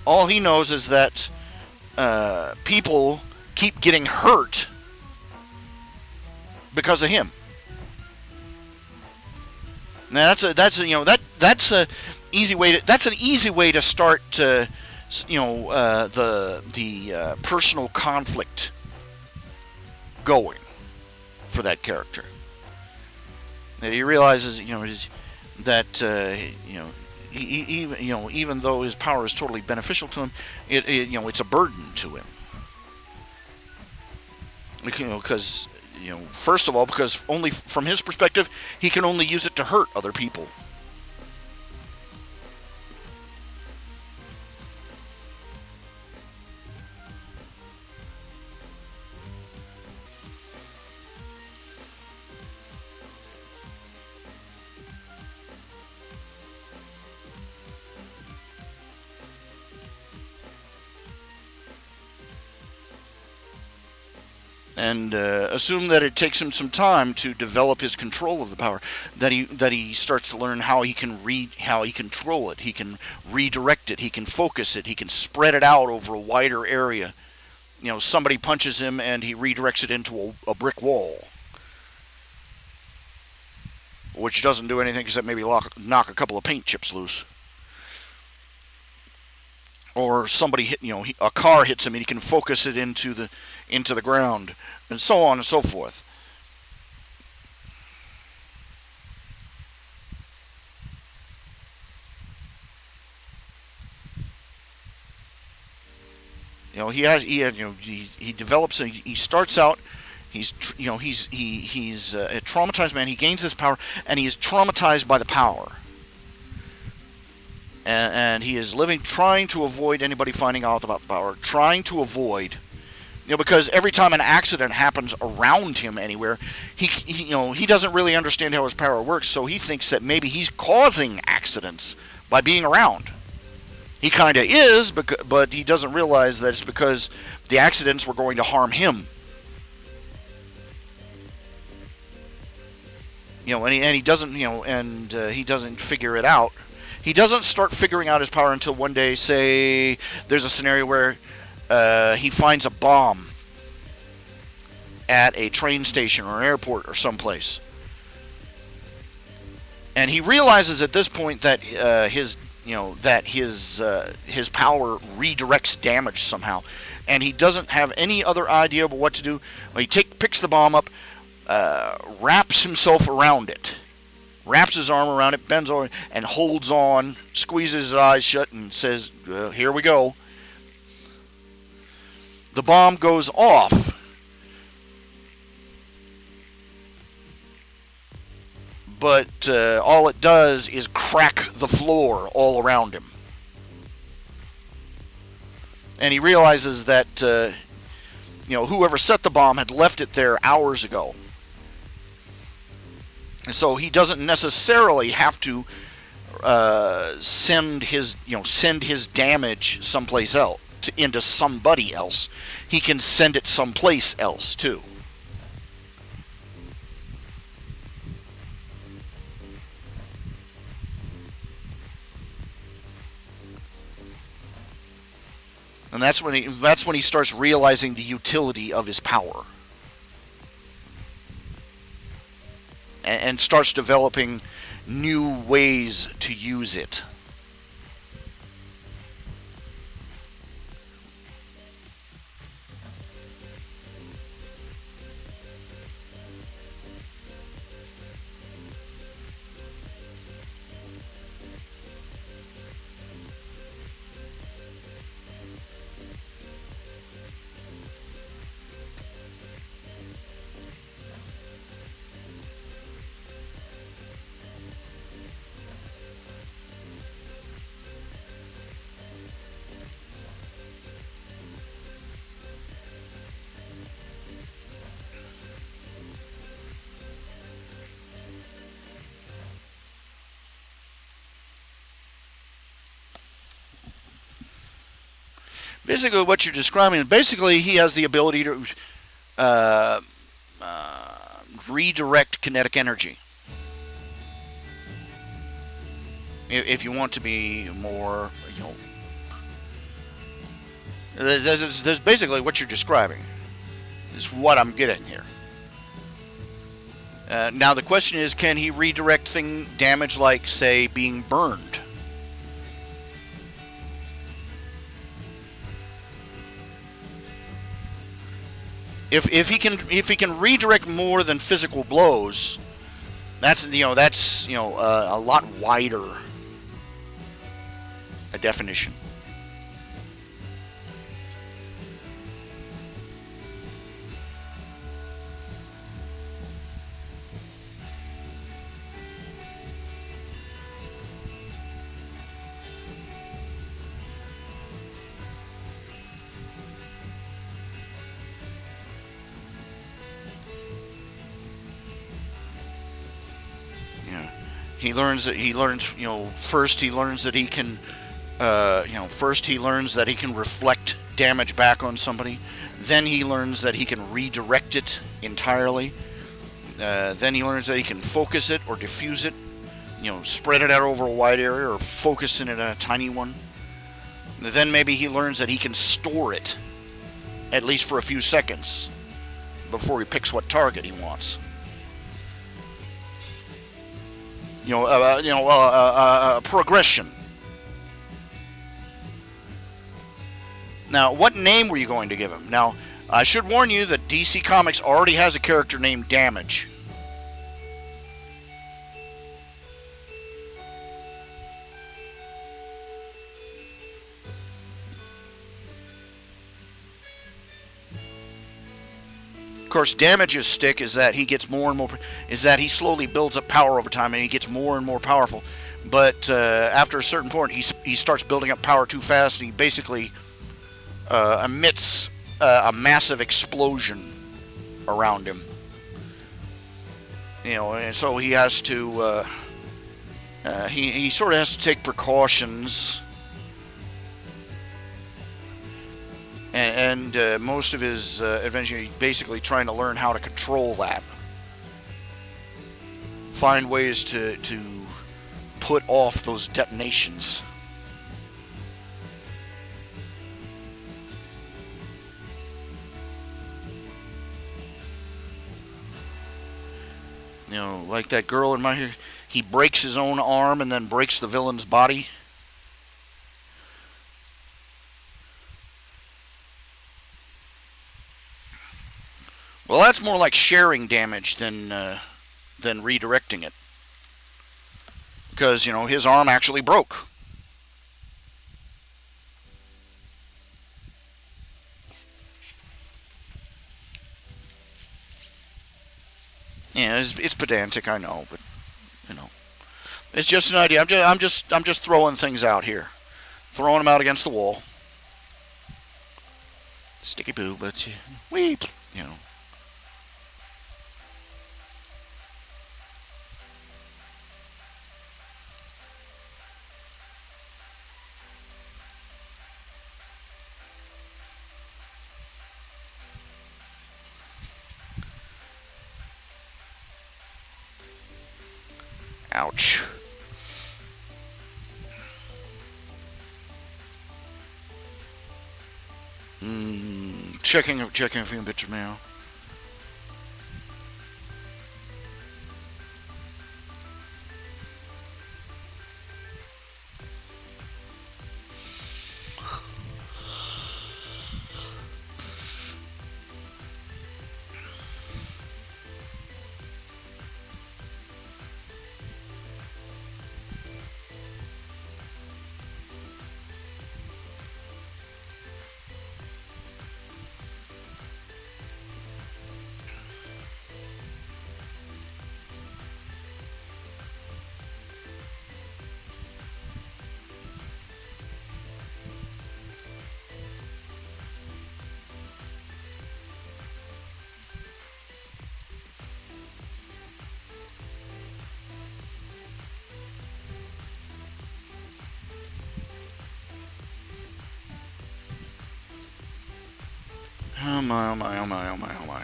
All he knows is that people keep getting hurt because of him. Now that's an easy way to start the personal conflict going for that character. That he realizes that even though his power is totally beneficial to him, it's a burden to him. Because first of all, because only from his perspective, he can only use it to hurt other people. And assume that it takes him some time to develop his control of the power. That he starts to learn how he can control it. He can redirect it. He can focus it. He can spread it out over a wider area. Somebody punches him and he redirects it into a brick wall, which doesn't do anything except maybe knock a couple of paint chips loose. Or somebody a car hits him and he can focus it into the ground, and so on and so forth. He develops. He starts out. He's a traumatized man. He gains this power, and he is traumatized by the power. And he is trying to avoid anybody finding out about the power, trying to avoid, because every time an accident happens around him anywhere, he doesn't really understand how his power works, so he thinks that maybe he's causing accidents by being around. He kind of is, but he doesn't realize that it's because the accidents were going to harm him. And he doesn't, he doesn't figure it out. He doesn't start figuring out his power until one day, say, there's a scenario where he finds a bomb at a train station or an airport or someplace. And he realizes at this point that his power redirects damage somehow. And he doesn't have any other idea about what to do. He picks the bomb up, wraps himself around it. Wraps his arm around it, bends over, and holds on, squeezes his eyes shut, and says, here we go. The bomb goes off. But all it does is crack the floor all around him. And he realizes that, whoever set the bomb had left it there hours ago. And so he doesn't necessarily have to send his damage someplace else, into somebody else. He can send it someplace else too. And that's when he starts realizing the utility of his power. And starts developing, new ways to use it. Basically, what you're describing, basically, he has the ability to uh, redirect kinetic energy. If you want to be more, that's basically what you're describing. Is what I'm getting here. Now the question is, can he redirect damage like, say, being burned? If he can redirect more than physical blows, that's a lot wider a definition. He learns first he learns that he can reflect damage back on somebody. Then he learns that he can redirect it entirely. Then he learns that he can focus it or diffuse it, spread it out over a wide area or focus in a tiny one. Then maybe he learns that he can store it, at least for a few seconds, before he picks what target he wants. Progression. Now, what name were you going to give him? Now, I should warn you that DC Comics already has a character named Damage. Of course, Damage's stick is that he gets more and more, is that he slowly builds up power over time and he gets more and more powerful. But after a certain point, he starts building up power too fast, and he basically emits a massive explosion around him. And so he has to, he sort of has to take precautions. And most of his adventure, he's basically trying to learn how to control that. Find ways to put off those detonations. Like that girl in my... He breaks his own arm and then breaks the villain's body. Well, that's more like sharing damage than redirecting it. Because, his arm actually broke. Yeah, it's pedantic, I know, but it's just an idea. I'm just throwing things out here, throwing them out against the wall. Sticky boo, but weep, Ouch. Checking a few bits of mail. Oh my, oh my, oh my, oh my, oh my.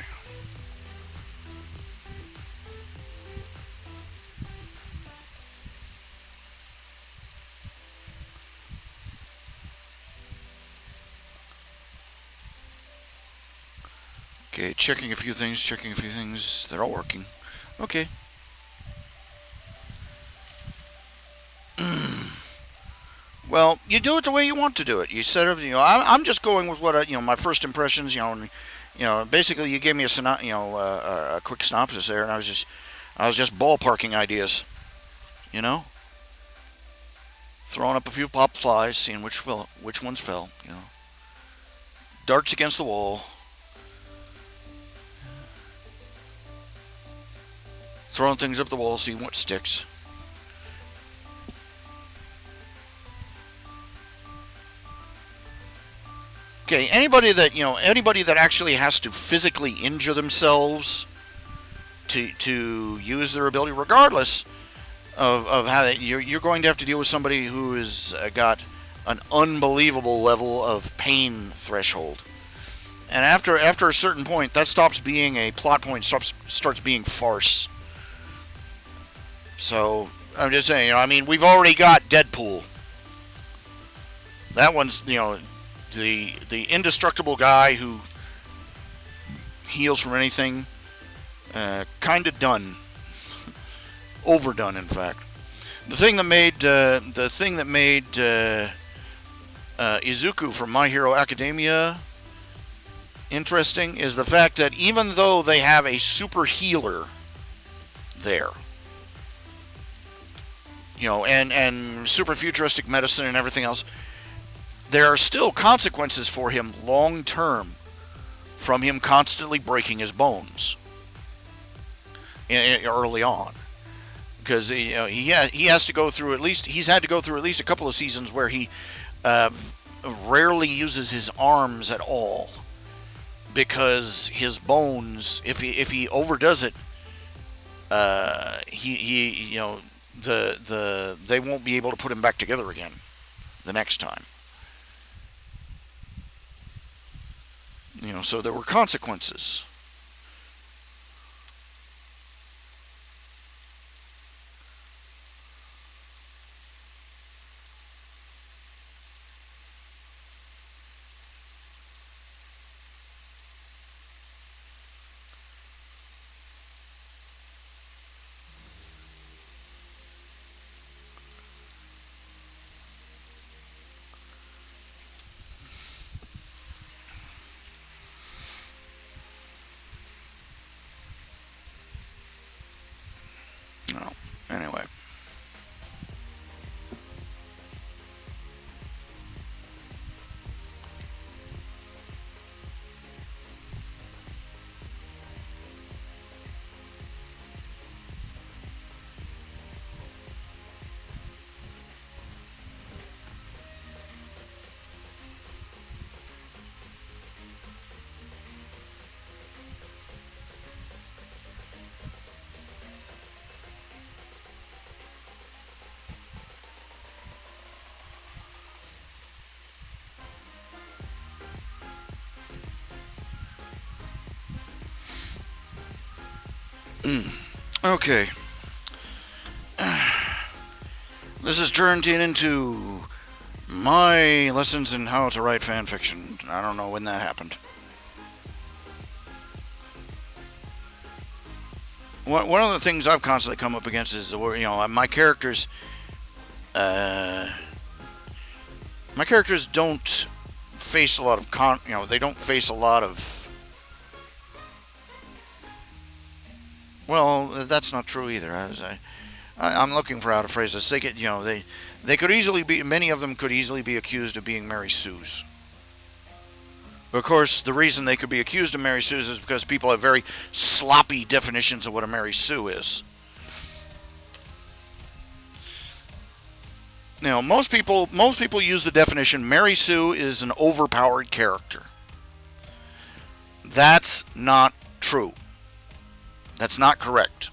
Okay, checking a few things, checking a few things. They're all working. Okay. Well, you do it the way you want to do it. You set up. I'm just going with what my first impressions. Basically, you gave me a quick synopsis there, and I was just ballparking ideas. You know, throwing up a few pop flies, seeing which ones fell. Darts against the wall, throwing things up the wall, seeing what sticks. Okay, anybody that actually has to physically injure themselves to use their ability, regardless of how you're going to have to deal with somebody who has got an unbelievable level of pain threshold. And after a certain point, that stops being a plot point, starts being farce. So I'm just saying, we've already got Deadpool. That one's, the indestructible guy who heals from anything. Kind of done, overdone, in fact. The thing that made Izuku from My Hero Academia interesting is the fact that even though they have a super healer there, and super futuristic medicine and everything else, there are still consequences for him long term from him constantly breaking his bones early on, because he has to go through he's had to go through at least a couple of seasons where he rarely uses his arms at all, because his bones, if he overdoes it, they won't be able to put him back together again the next time. So there were consequences. No. Anyway. Okay. This is turned into my lessons in how to write fan fiction. I don't know when that happened. One of the things I've constantly come up against is my characters. My characters don't face a lot of they don't face a lot of. Well, that's not true either. I'm looking for how to phrase this. They could easily be. Many of them could easily be accused of being Mary Sues. Of course, the reason they could be accused of Mary Sues is because people have very sloppy definitions of what a Mary Sue is. Most people use the definition Mary Sue is an overpowered character. That's not true. That's not correct.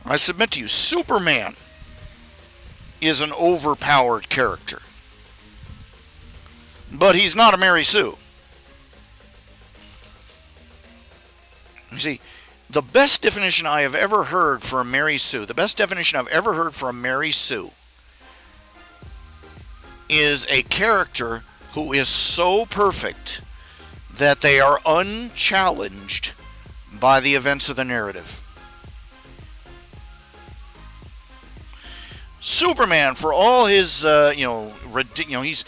I submit to you, Superman is an overpowered character. But he's not a Mary Sue. see, the best definition I have ever heard for a Mary Sue, the best definition I've ever heard for a Mary Sue is a character who is so perfect that they are unchallenged by the events of the narrative. Superman, for all his, he's,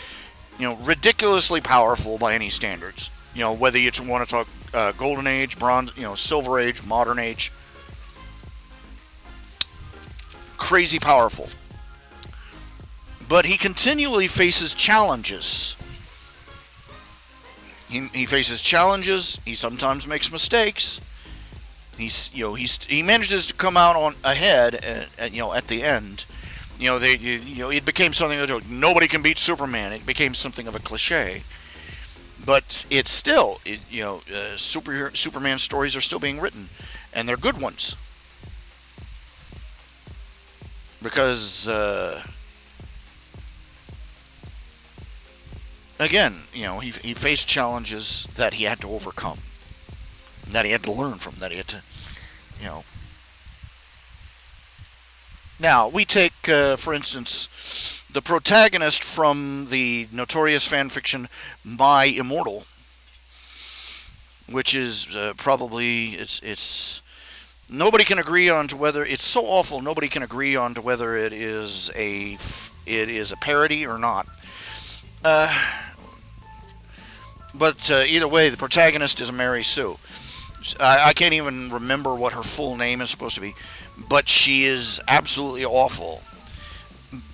ridiculously powerful by any standards. Whether you want to talk Golden Age, Bronze, Silver Age, Modern Age, crazy powerful. But he continually faces challenges. He faces challenges. He sometimes makes mistakes. He manages to come out on ahead at the end. It became something that nobody can beat Superman. It became something of a cliche. But it's still, Superman stories are still being written, and they're good ones. Because, again, he faced challenges that he had to overcome, that he had to learn from, that he had to, Now, we take, for instance, the protagonist from the notorious fanfiction My Immortal, which is probably, it's nobody can agree on to whether, it's so awful, nobody can agree on to whether it is a parody or not. But either way, the protagonist is a Mary Sue. I can't even remember what her full name is supposed to be, but she is absolutely awful.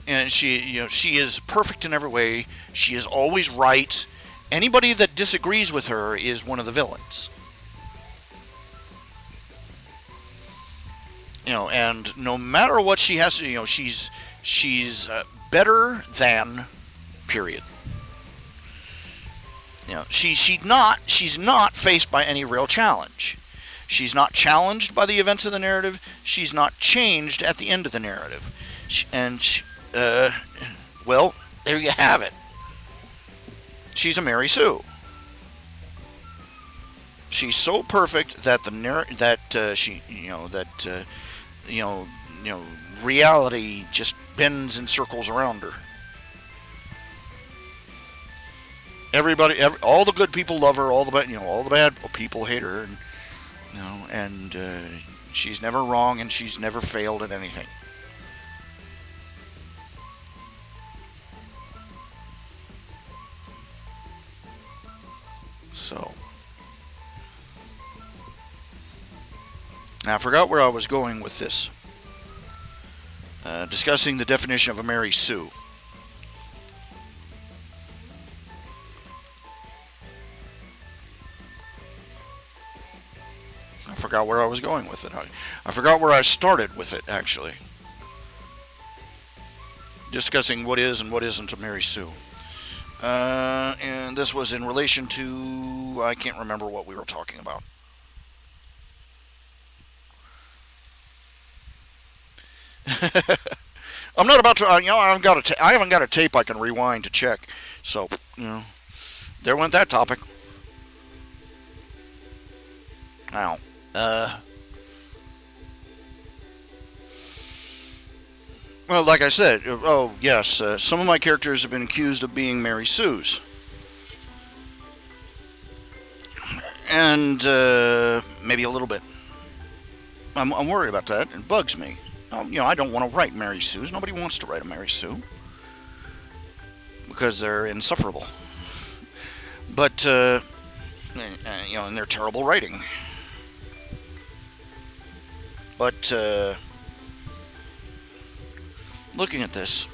And she is perfect in every way. She is always right. Anybody that disagrees with her is one of the villains. And no matter what she has to, she's better than, period. She's not faced by any real challenge. She's not challenged by the events of the narrative. She's not changed at the end of the narrative. Well, there you have it. She's a Mary Sue. She's so perfect that reality just bends in circles around her. All the good people love her. All the bad people hate her, and she's never wrong, and she's never failed at anything. So, now I forgot where I was going with this. Discussing the definition of a Mary Sue. I forgot where I was going with it. I forgot where I started with it, actually. Discussing what is and what isn't a Mary Sue. And this was in relation to, I can't remember what we were talking about. I'm not about to, I haven't got a tape I can rewind to check. So, there went that topic. Now, well, like I said, yes, some of my characters have been accused of being Mary Sues. And, maybe a little bit. I'm worried about that. It bugs me. I don't want to write Mary Sues. Nobody wants to write a Mary Sue. Because they're insufferable. But, and they're terrible writing. But, looking at this,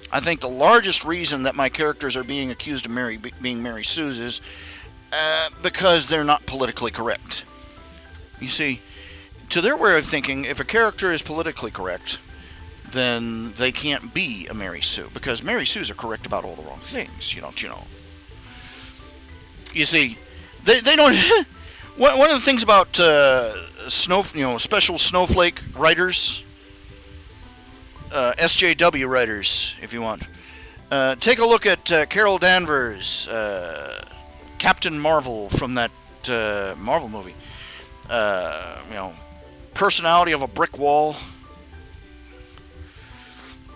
I think the largest reason that my characters are being accused of being Mary Sues is because they're not politically correct. You see, to their way of thinking, if a character is politically correct, then they can't be a Mary Sue, because Mary Sues are correct about all the wrong things, don't you know? You see, they don't. One of the things about special snowflake writers SJW writers, if you want. Take a look at Carol Danvers, Captain Marvel from that Marvel movie. You know, personality of a brick wall.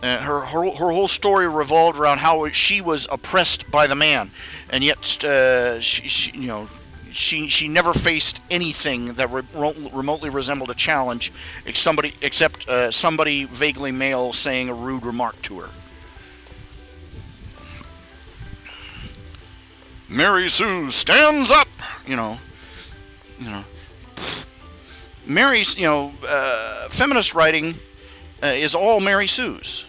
Her whole story revolved around how she was oppressed by the man, and yet she never faced anything that remotely resembled a challenge, except somebody vaguely male saying a rude remark to her. Mary Sue stands up, you know. Mary's, feminist writing is all Mary Sue's.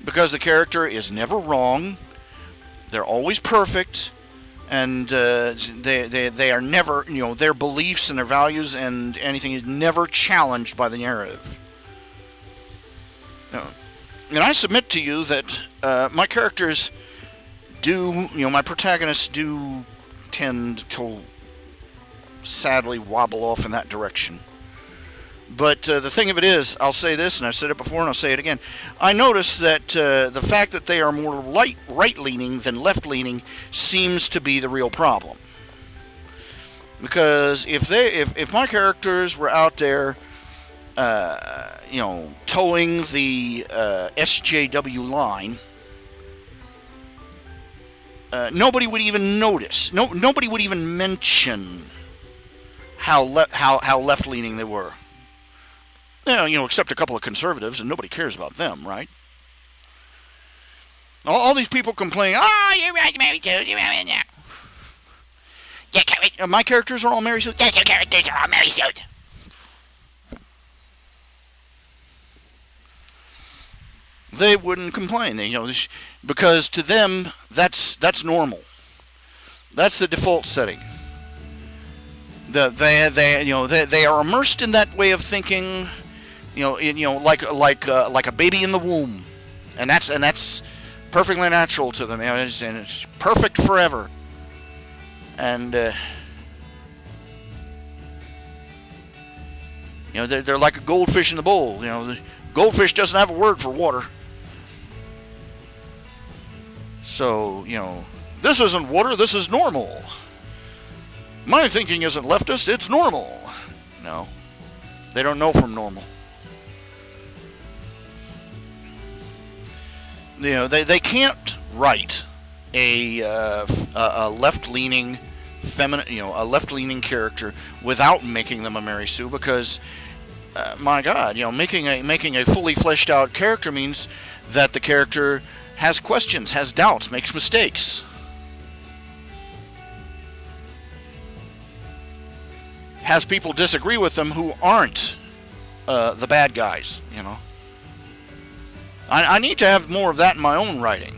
Because the character is never wrong, they're always perfect, and they are never, their beliefs and their values and anything is never challenged by the narrative. And I submit to you that my characters my protagonists do tend to sadly wobble off in that direction. But the thing of it is, I'll say this, and I've said it before, and I'll say it again. I notice that the fact that they are more right-leaning than left-leaning seems to be the real problem. Because if my characters were out there, towing the SJW line, nobody would even notice. Nobody would even mention how left-leaning they were. Except a couple of conservatives, and nobody cares about them, right? All these people complain, you're right, Mary Sue, you're right now. Yeah, my characters are all Mary Sue. Yes, your characters are all Mary Sue. They wouldn't complain, because to them, that's normal. That's the default setting. They are immersed in that way of thinking. Like a baby in the womb, and that's perfectly natural to them. And it's perfect forever. And they're like a goldfish in the bowl. The goldfish doesn't have a word for water. So this isn't water. This is normal. My thinking isn't leftist. It's normal. No, they don't know from normal. They can't write a left-leaning a left-leaning character without making them a Mary Sue, because my God, making a fully fleshed out character means that the character has questions, has doubts, makes mistakes, has people disagree with them who aren't the bad guys. I need to have more of that in my own writing.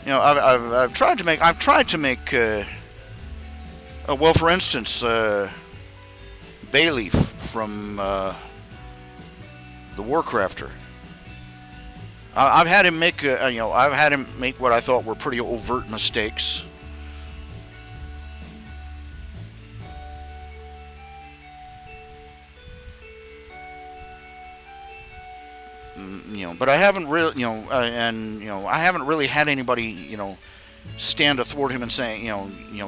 I've tried to make for instance, Bayleaf from the Warcrafter. I've had him make what I thought were pretty overt mistakes. But I haven't really, I haven't really had anybody, stand athwart him and saying,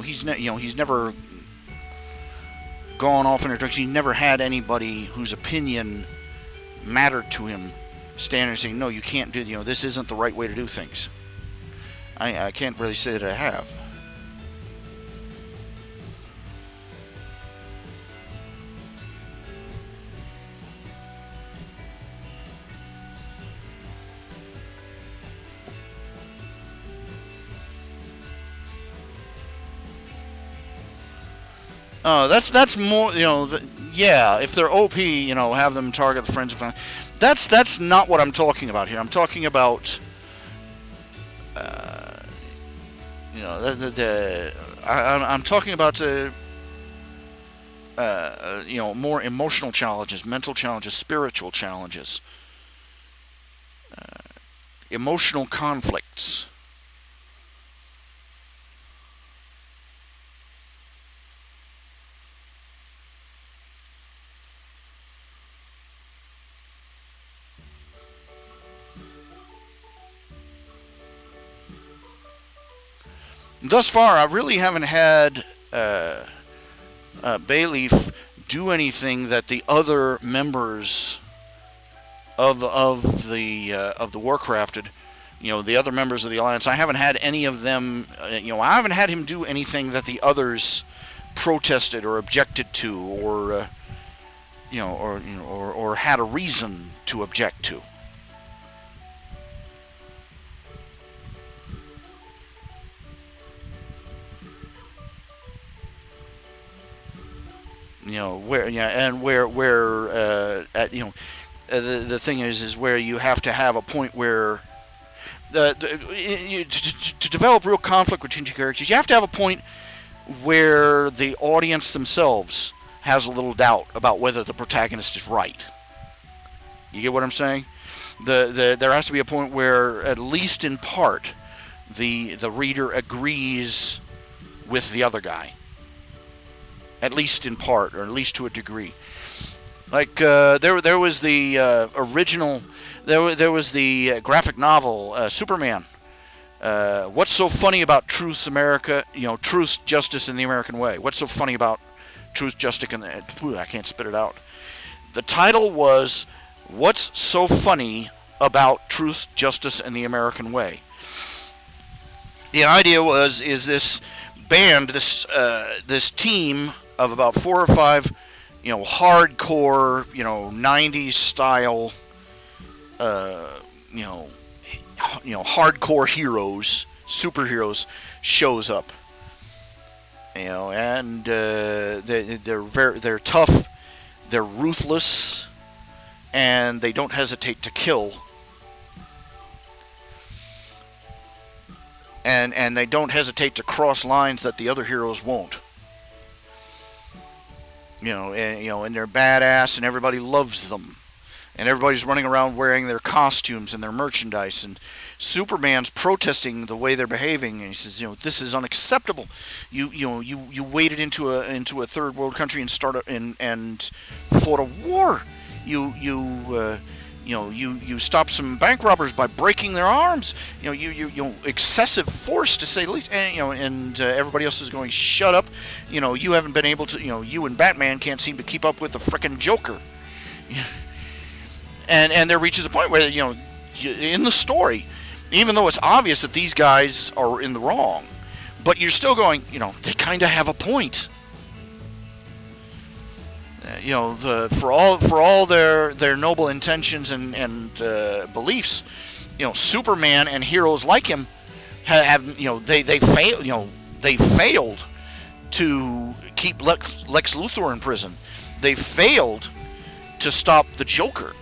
he's never gone off in a direction. He never had anybody whose opinion mattered to him stand and saying, no, you can't do, this isn't the right way to do things. I can't really say that I have. That's more, yeah, if they're OP, have them target the friends and family. That's not what I'm talking about here. I'm talking about, I'm talking about, more emotional challenges, mental challenges, spiritual challenges, emotional conflicts. thus far, I really haven't had Bayleaf do anything that the other members of the Warcrafted, the other members of the Alliance. I haven't had any of them. I haven't had him do anything that the others protested or objected to, or had a reason to object to. The thing is where you have to have a point where to develop real conflict between two characters, you have to have a point where the audience themselves has a little doubt about whether the protagonist is right. You get what I'm saying? There has to be a point where, at least in part, the reader agrees with the other guy. At least in part, or at least to a degree. Like there was the original, there was the graphic novel Superman. What's so funny about Truth, America? Truth, Justice, and the American Way. What's so funny about Truth, Justice, and I can't spit it out. The title was "What's So Funny About Truth, Justice, and the American Way." The idea is this band, this team of about 4 or 5, hardcore, 90s style, hardcore heroes, superheroes, shows up. And they're tough, they're ruthless, and they don't hesitate to kill. And they don't hesitate to cross lines that the other heroes won't. And they're badass, and everybody loves them, and everybody's running around wearing their costumes and their merchandise. And Superman's protesting the way they're behaving, and he says, this is unacceptable. You waded into a third world country and and fought a war. You stopped some bank robbers by breaking their arms. You excessive force, to say the least. And everybody else is going, shut up. You haven't been able to. You and Batman can't seem to keep up with the frickin' Joker. And there reaches a point where in the story, even though it's obvious that these guys are in the wrong, but you're still going, they kind of have a point. For all their noble intentions and beliefs, Superman and heroes like him they failed to keep Lex Luthor in prison. They failed to stop the Joker.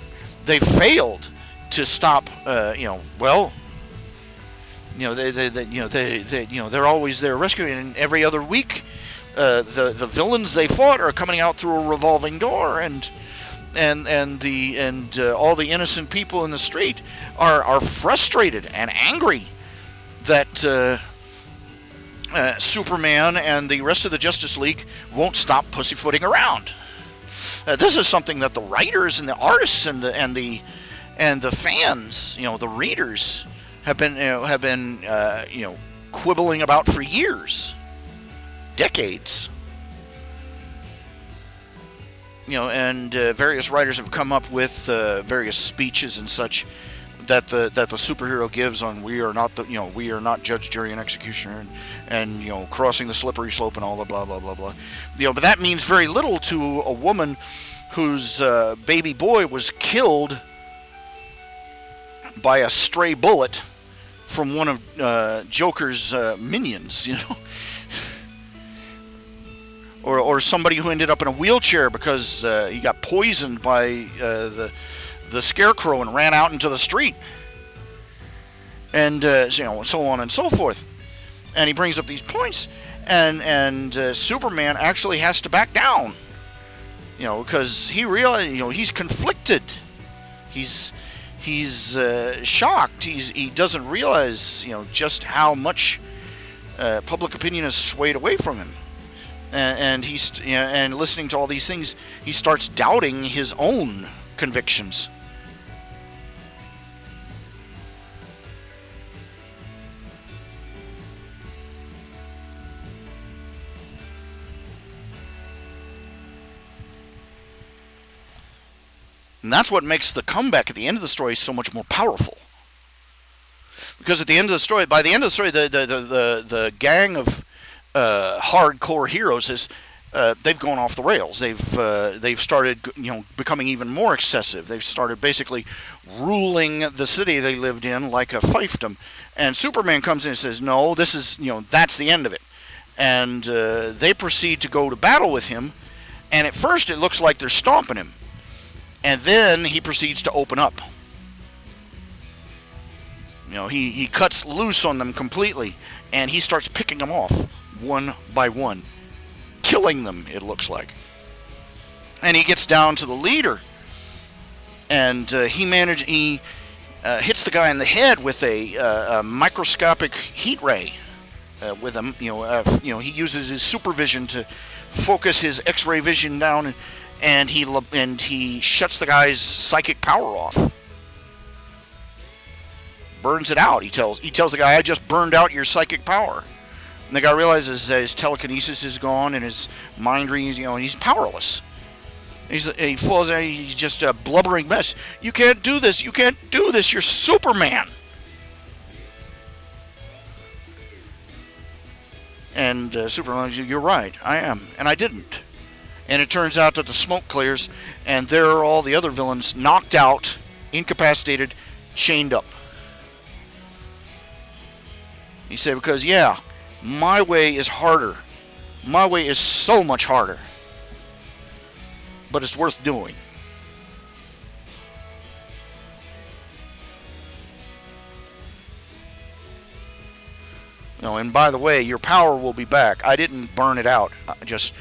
They failed to stop they're always there rescuing, and every other week the villains they fought are coming out through a revolving door, and all the innocent people in the street are frustrated and angry that Superman and the rest of the Justice League won't stop pussyfooting around. This is something that the writers and the artists and the fans, the readers, have been quibbling about for years. Decades. And various writers have come up with various speeches and such that the superhero gives on we are not judge, jury, and executioner, and crossing the slippery slope and all the blah blah blah blah. But that means very little to a woman whose baby boy was killed by a stray bullet from one of Joker's minions. Or somebody who ended up in a wheelchair because he got poisoned by the Scarecrow and ran out into the street, and so on and so forth. And he brings up these points, and Superman actually has to back down, because he realizes, he's conflicted, he's shocked, he doesn't realize, just how much public opinion has swayed away from him. And he's and listening to all these things, he starts doubting his own convictions. And that's what makes the comeback at the end of the story so much more powerful. Because at the end of the story, by the end of the story, the gang of hardcore heroes is they've gone off the rails. They've started becoming even more excessive. They've started basically ruling the city they lived in like a fiefdom. And Superman comes in and says, "No, this is that's the end of it." And they proceed to go to battle with him. And at first, it looks like they're stomping him, and then he proceeds to open up. He cuts loose on them completely, and he starts picking them off one by one, killing them, it looks like. And he gets down to the leader, and he hits the guy in the head with a microscopic heat ray. With him, he uses his supervision to focus his X-ray vision down, and he shuts the guy's psychic power off. Burns it out. He tells the guy, "I just burned out your psychic power." And the guy realizes that his telekinesis is gone and his mind reading, he's powerless. He falls out. He's just a blubbering mess. "You can't do this. You can't do this. You're Superman." And Superman says, "You're right. I am, and I didn't." And it turns out that the smoke clears, and there are all the other villains knocked out, incapacitated, chained up. He said, "Because my way is harder. My way is so much harder. But it's worth doing." And by the way, your power will be back. I didn't burn it out. I just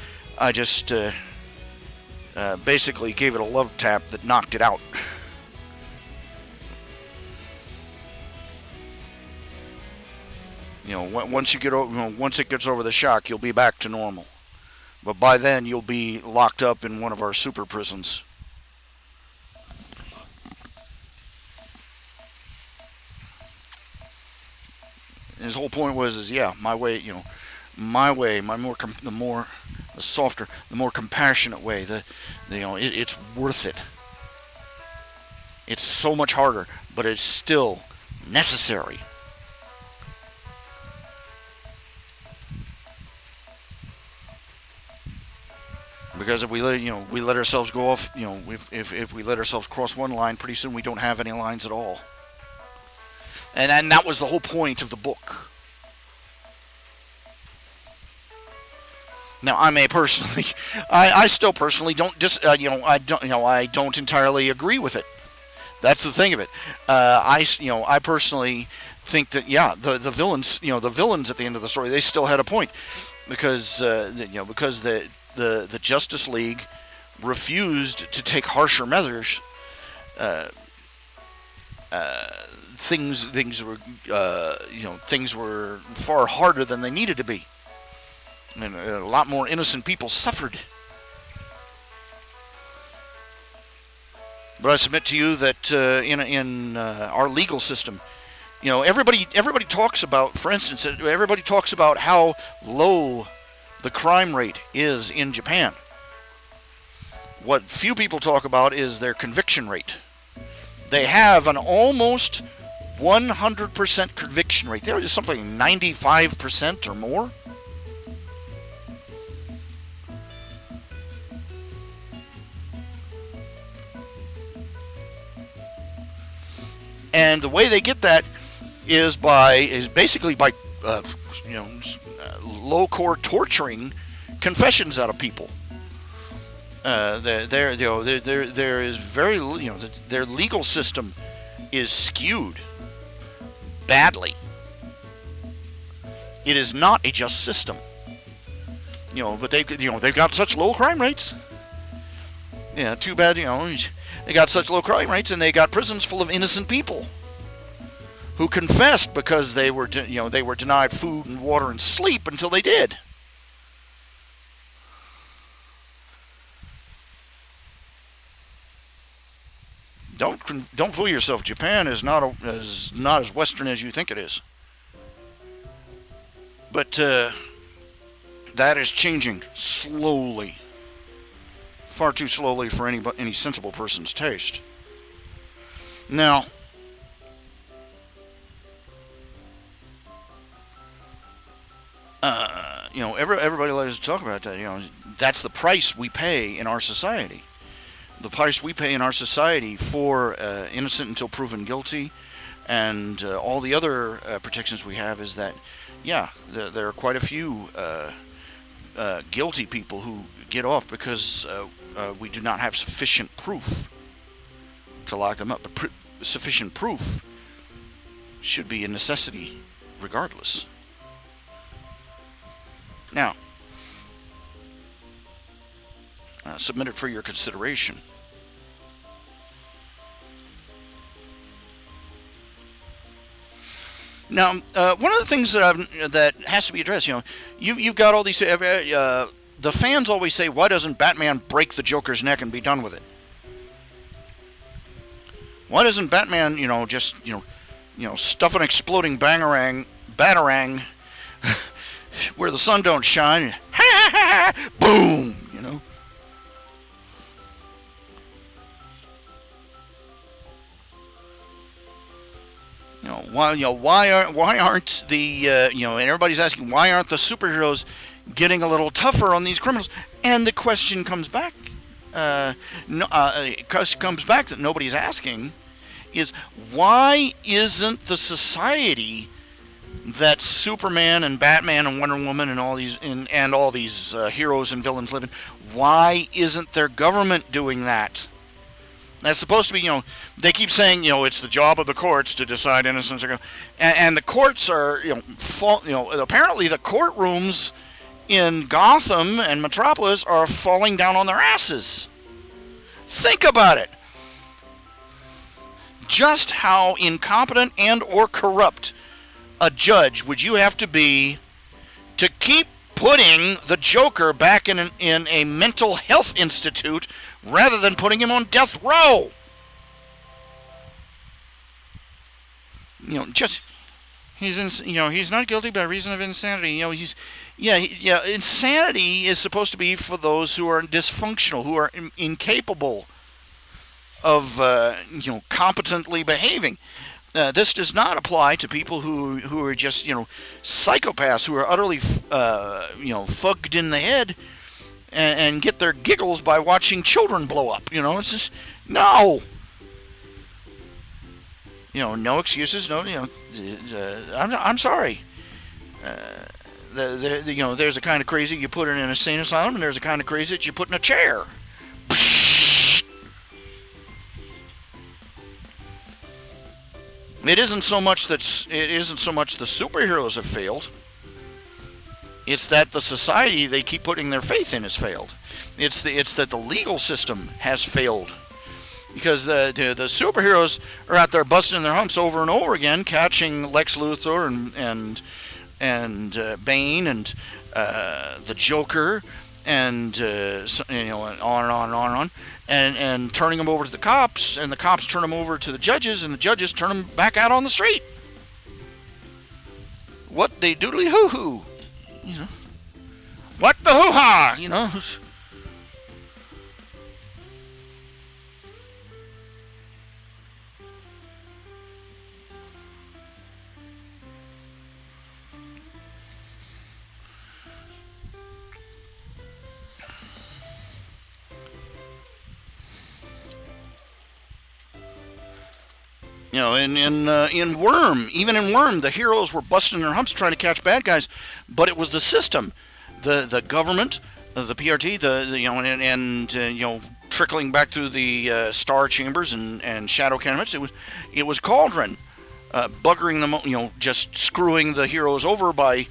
basically gave it a love tap that knocked it out. Once it gets over the shock, you'll be back to normal. But by then, you'll be locked up in one of our super prisons. His whole point was, my way, the softer, the more compassionate way, it's worth it. It's so much harder, but it's still necessary. Because if we let ourselves go off, if we let ourselves cross one line, pretty soon we don't have any lines at all. And that was the whole point of the book. Now, I still personally don't I don't entirely agree with it. That's the thing of it. I personally think that the villains at the end of the story, they still had a point, because the Justice League refused to take harsher measures. Things were far harder than they needed to be, and a lot more innocent people suffered. But I submit to you that in our legal system, everybody talks about, for instance, everybody talks about how low the crime rate is in Japan. What few people talk about is their conviction rate. They have an almost 100% conviction rate. There is something 95% or more. And the way they get that is basically by low court torturing confessions out of people. There is very, their legal system is skewed badly. It is not a just system. But they've got such low crime rates. Yeah, too bad. They got such low crime rates, and they got prisons full of innocent people who confessed because they were denied food and water and sleep until they did. Don't fool yourself. Japan is not as Western as you think it is. But that is changing slowly. far too slowly for any sensible person's taste. Now, everybody likes to talk about that. That's the price we pay in our society. The price we pay in our society for innocent until proven guilty, and all the other protections we have is that, yeah, there are quite a few guilty people who get off because we do not have sufficient proof to lock them up. But sufficient proof should be a necessity regardless. Now, submitted for your consideration. Now, one of the things that has to be addressed, you've got all these. The fans always say, "Why doesn't Batman break the Joker's neck and be done with it? Why doesn't Batman, just stuff an exploding batarang where the sun don't shine, boom, why aren't the and everybody's asking, why aren't the superheroes getting a little tougher on these criminals? And the question comes back, that nobody's asking, is why isn't the society that Superman and Batman and Wonder Woman and all these heroes and villains live in, why isn't their government doing that? That's supposed to be, they keep saying, it's the job of the courts to decide innocence or guilt. And the courts are, apparently the courtrooms in Gotham and Metropolis are falling down on their asses. Think about it. Just how incompetent and or corrupt a judge would you have to be to keep putting the Joker back in a mental health institute rather than putting him on death row? He's not guilty by reason of insanity. Insanity is supposed to be for those who are dysfunctional, who are incapable of competently behaving. This does not apply to people who are just psychopaths, who are utterly fugged in the head and get their giggles by watching children blow up. It's just no. No excuses. No, I'm sorry. There's a kind of crazy you put in an insane asylum, and there's a kind of crazy that you put in a chair. It isn't so much the superheroes have failed. It's that the society they keep putting their faith in has failed. It's that the legal system has failed, because the superheroes are out there busting their humps over and over again, catching Lex Luthor and Bane and the Joker and on and on and on and on. And turning them over to the cops, and the cops turn them over to the judges, and the judges turn them back out on the street. What they doodly hoo hoo, What the hoo ha, in Worm, even in Worm, the heroes were busting their humps trying to catch bad guys, but it was the system, the government, the PRT, trickling back through the star chambers and shadow cabinets. It was Cauldron, buggering them, just screwing the heroes over by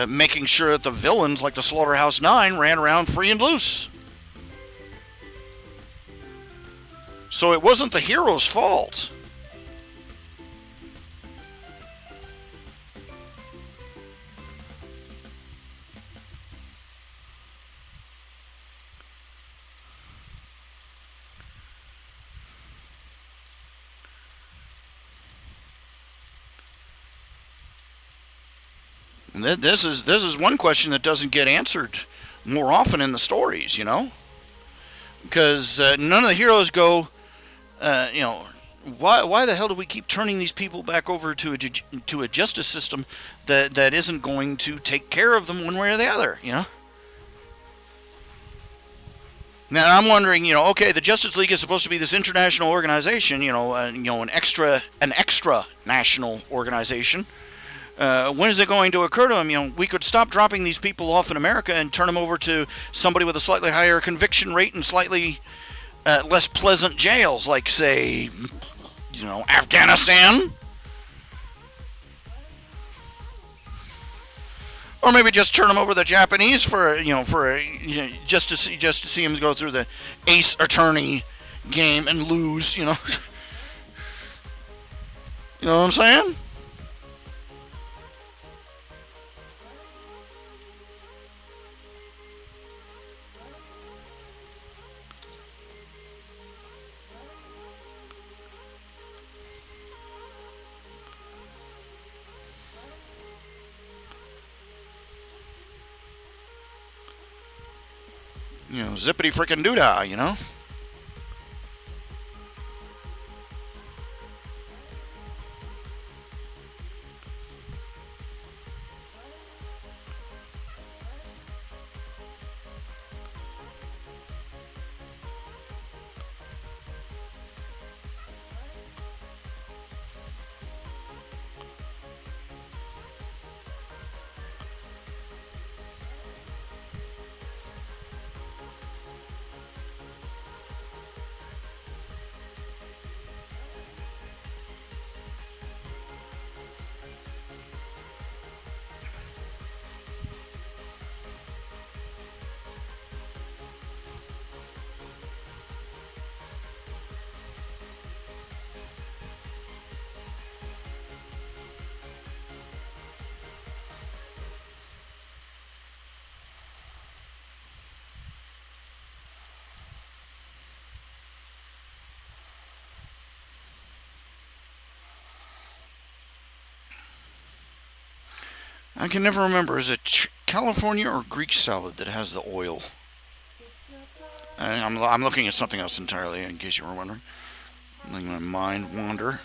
making sure that the villains, like the Slaughterhouse Nine, ran around free and loose. So it wasn't the hero's fault. And this is one question that doesn't get answered more often in the stories, because none of the heroes go, you know, why the hell do we keep turning these people back over to a justice system that isn't going to take care of them one way or the other, you know? Now I'm wondering, okay, the Justice League is supposed to be this international organization, an extra national organization. When is it going to occur to them? We could stop dropping these people off in America and turn them over to somebody with a slightly higher conviction rate and slightly less pleasant jails, like say, Afghanistan. Or maybe just turn them over to the Japanese just to see them go through the Ace Attorney game and lose. You know what I'm saying? Zippity frickin' doodah. I can never remember. Is it California or Greek salad that has the oil? I'm looking at something else entirely, in case you were wondering. Letting my mind wander.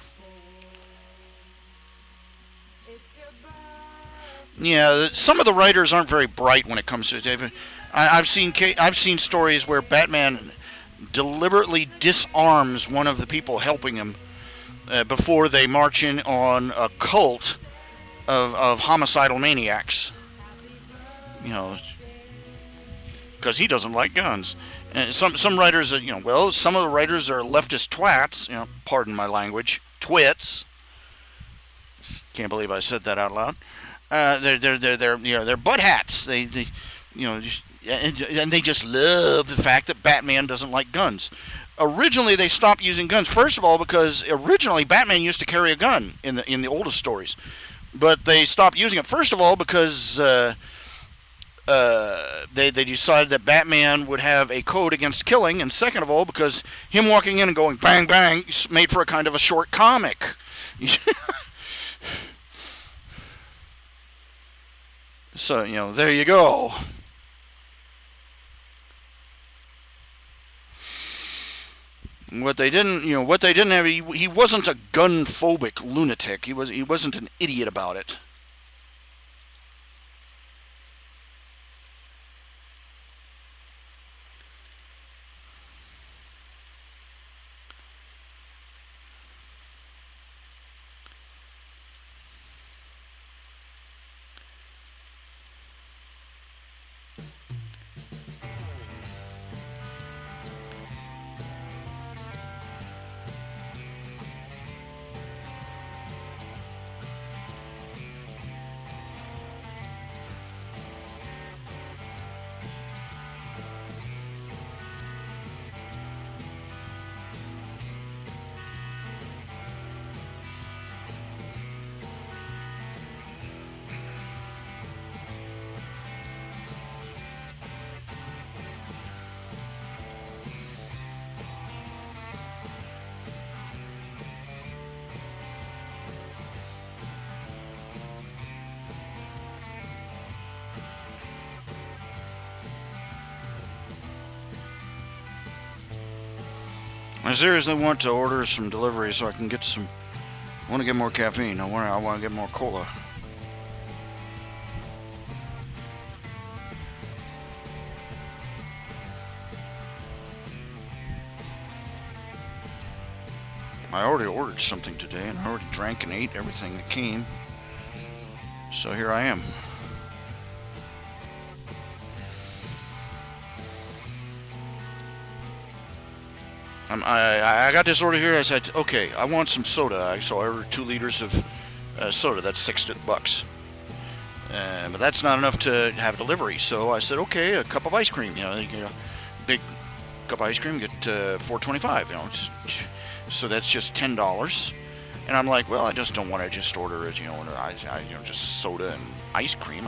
Yeah, some of the writers aren't very bright when it comes to David. I've seen stories where Batman deliberately disarms one of the people helping him before they march in on a cult of homicidal maniacs. Because he doesn't like guns. And some writers are, some of the writers are leftist twats. Pardon my language, twits. Can't believe I said that out loud. They're butt hats. They and they just love the fact that Batman doesn't like guns. Originally, they stopped using guns. First of all, because originally Batman used to carry a gun in the oldest stories, but they stopped using it. First of all, because they decided that Batman would have a code against killing, and second of all, because him walking in and going bang bang made for a kind of a short comic. So there you go. What they didn't have, he wasn't a gun-phobic lunatic. He wasn't an idiot about it. seriously want to order some delivery so I can get some. I want to get more caffeine. I want to get more cola. I already ordered something today, and I already drank and ate everything that came. So here I am. I got this order here. I said, okay, I want some soda. So I ordered 2 liters of soda. That's $6. But that's not enough to have delivery. So I said, okay, a cup of ice cream. You get a big cup of ice cream, get $4.25. So that's just $10. And I'm like, well, I just don't want to just order it, just soda and ice cream.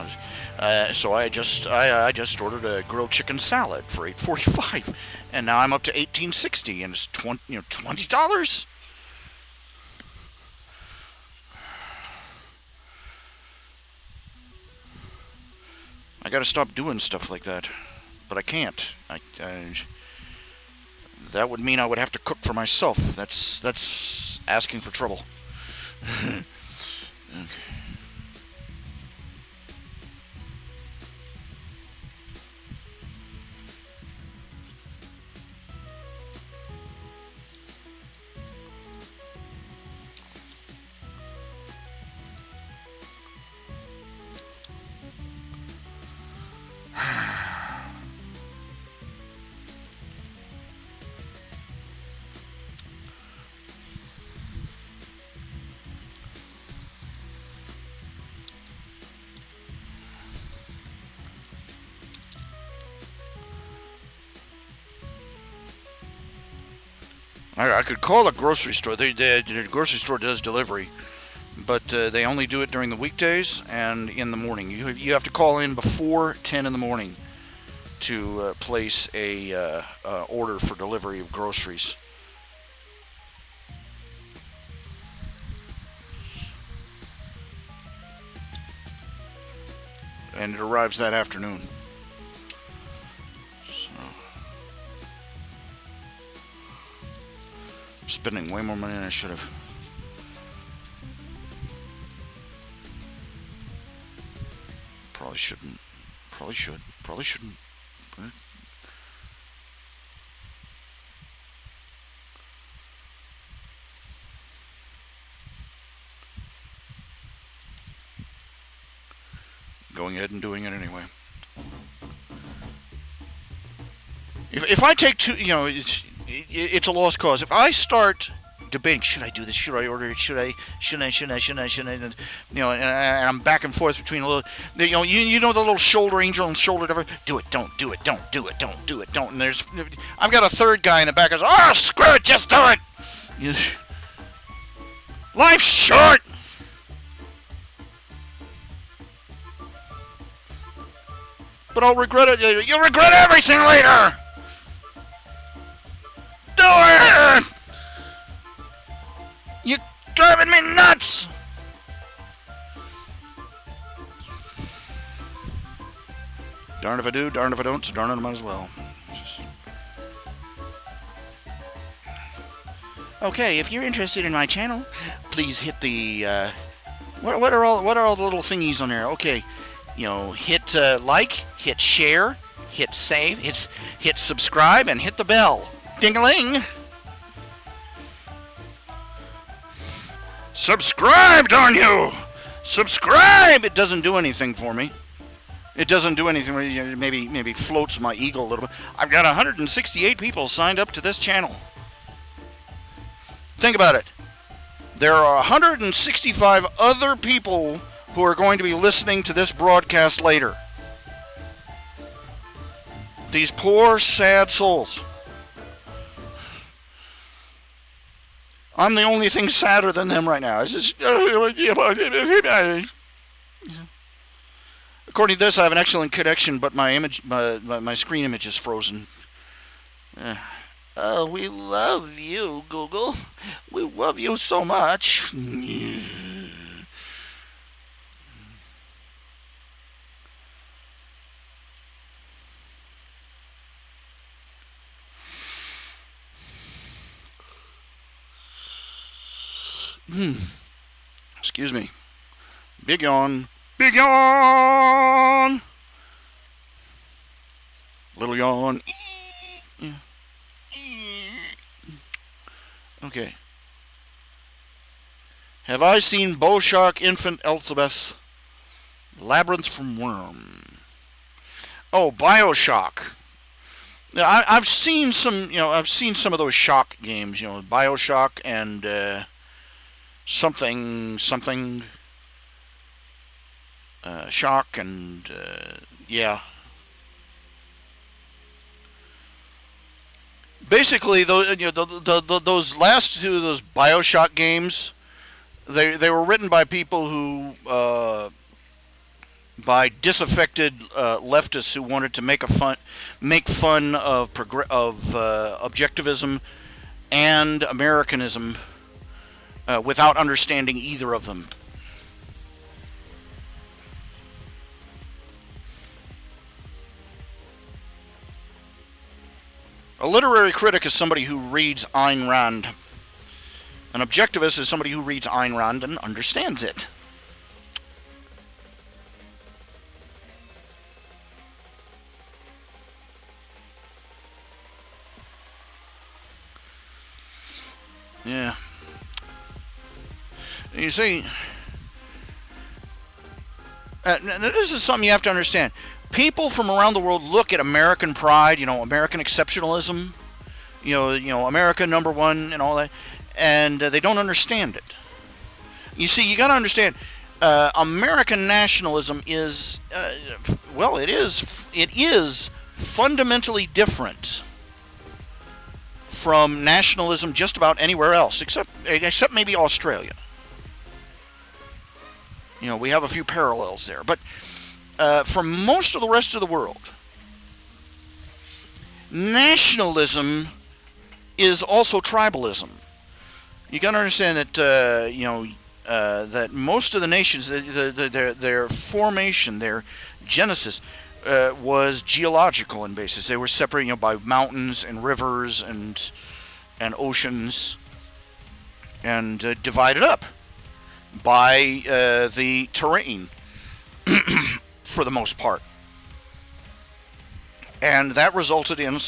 So I just ordered a grilled chicken salad for $8.45, and now I'm up to $18.60, and it's $20. I got to stop doing stuff like that, but I can't. That would mean I would have to cook for myself. That's asking for trouble. Okay. I could call a grocery store. The grocery store does delivery, but they only do it during the weekdays and in the morning. You have to call in before 10 in the morning to place a order for delivery of groceries. And it arrives that afternoon. So, spending way more money than I should have. Probably shouldn't. Probably should. Probably shouldn't. But going ahead and doing it anyway. If I take two, it's a lost cause. If I start debating, should I do this? Should I order it? Shouldn't I? And I'm back and forth between a little, the little shoulder angel and shoulder devil. Do it, don't do it, don't do it, don't do it, don't. And I've got a third guy in the back who goes, oh, screw it, just do it. Life's short. But I'll regret it. You'll regret everything later. Do it! You're driving me nuts! Darn if I do, darn if I don't, so darn it, I might as well. Okay, if you're interested in my channel, please hit the what are all the little thingies on there? Okay, hit like, hit share, hit save, hit subscribe, and hit the bell. Ding-a-ling! Subscribe, darn you! Subscribe! It doesn't do anything for me. It doesn't do anything. Maybe floats my ego a little bit. I've got 168 people signed up to this channel. Think about it. There are 165 other people who are going to be listening to this broadcast later. These poor, sad souls. I'm the only thing sadder than them right now. It's just, according to this, I have an excellent connection, but my screen image is frozen. Oh, we love you, Google. We love you so much. Excuse me. Big yawn. Big yawn. Little yawn. Okay. Have I seen Bowshock Infant Elizabeth? Labyrinth from Worm. Oh, Bioshock. Yeah, I've seen some. I've seen some of those Shock games. Bioshock and something Shock and yeah. Basically, those last two of those Bioshock games, they were written by people who by disaffected leftists who wanted to make fun of objectivism and Americanism without understanding either of them. A literary critic is somebody who reads Ayn Rand. An objectivist is somebody who reads Ayn Rand and understands it. Yeah. You see, this is something you have to understand. People from around the world look at American pride, American exceptionalism, America number one and all that, and they don't understand it. You see, you got to understand, American nationalism is, it is fundamentally different from nationalism just about anywhere else, except maybe Australia. We have a few parallels there, but for most of the rest of the world, nationalism is also tribalism. You got to understand that that most of the nations, their formation, their genesis, was geological in basis. They were separated, by mountains and rivers and oceans, and divided up by the terrain, for the most part. And that resulted in,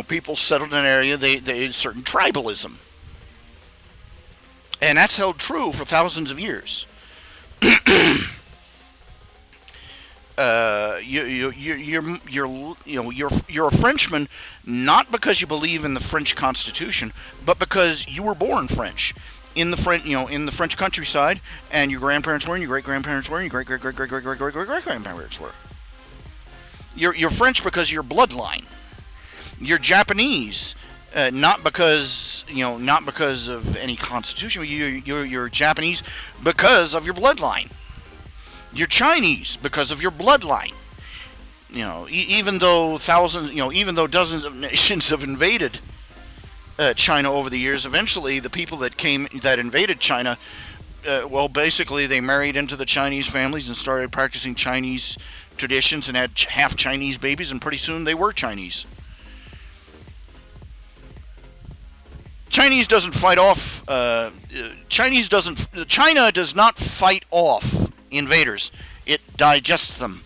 people settled in an area, they had certain tribalism. And that's held true for thousands of years. You're a Frenchman not because you believe in the French Constitution, but because you were born French in the French countryside, and your grandparents were, and your great grandparents were, and your great grandparents were. You're French because of your bloodline. You're Japanese, not because of any constitution. You're Japanese because of your bloodline. You're Chinese because of your bloodline. Even though dozens of nations have invaded China over the years, eventually the people that invaded China, basically they married into the Chinese families and started practicing Chinese traditions and had half Chinese babies, and pretty soon they were Chinese. China does not fight off invaders. It digests them.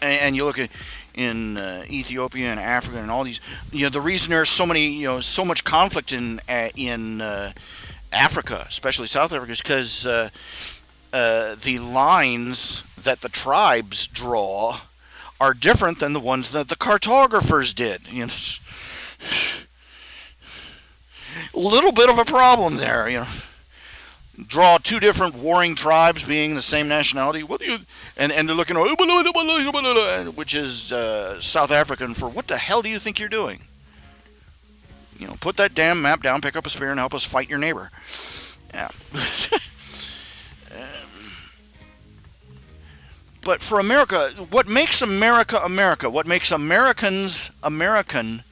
and you look at in Ethiopia and Africa and all these, the reason there's so much conflict in Africa, especially South Africa, is because the lines that the tribes draw are different than the ones that the cartographers did. A little bit of a problem there. Draw two different warring tribes being the same nationality. And they're looking, which is South African for, what the hell do you think you're doing? Put that damn map down, pick up a spear, and help us fight your neighbor. Yeah. But for America, what makes America America, what makes Americans American,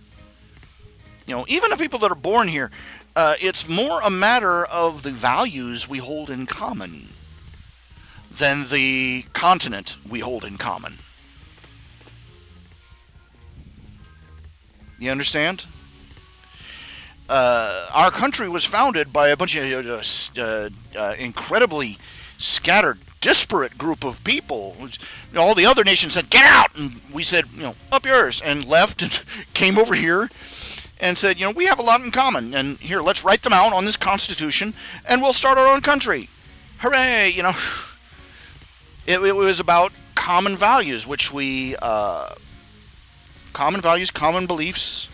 even the people that are born here, it's more a matter of the values we hold in common than the continent we hold in common. You understand? our country was founded by a bunch of incredibly scattered, disparate group of people. All the other nations said, "Get out!" And we said, "Up yours," and left and came over here and said, we have a lot in common, and here, let's write them out on this Constitution, and we'll start our own country. Hooray! It was about common values, which we, common values, common beliefs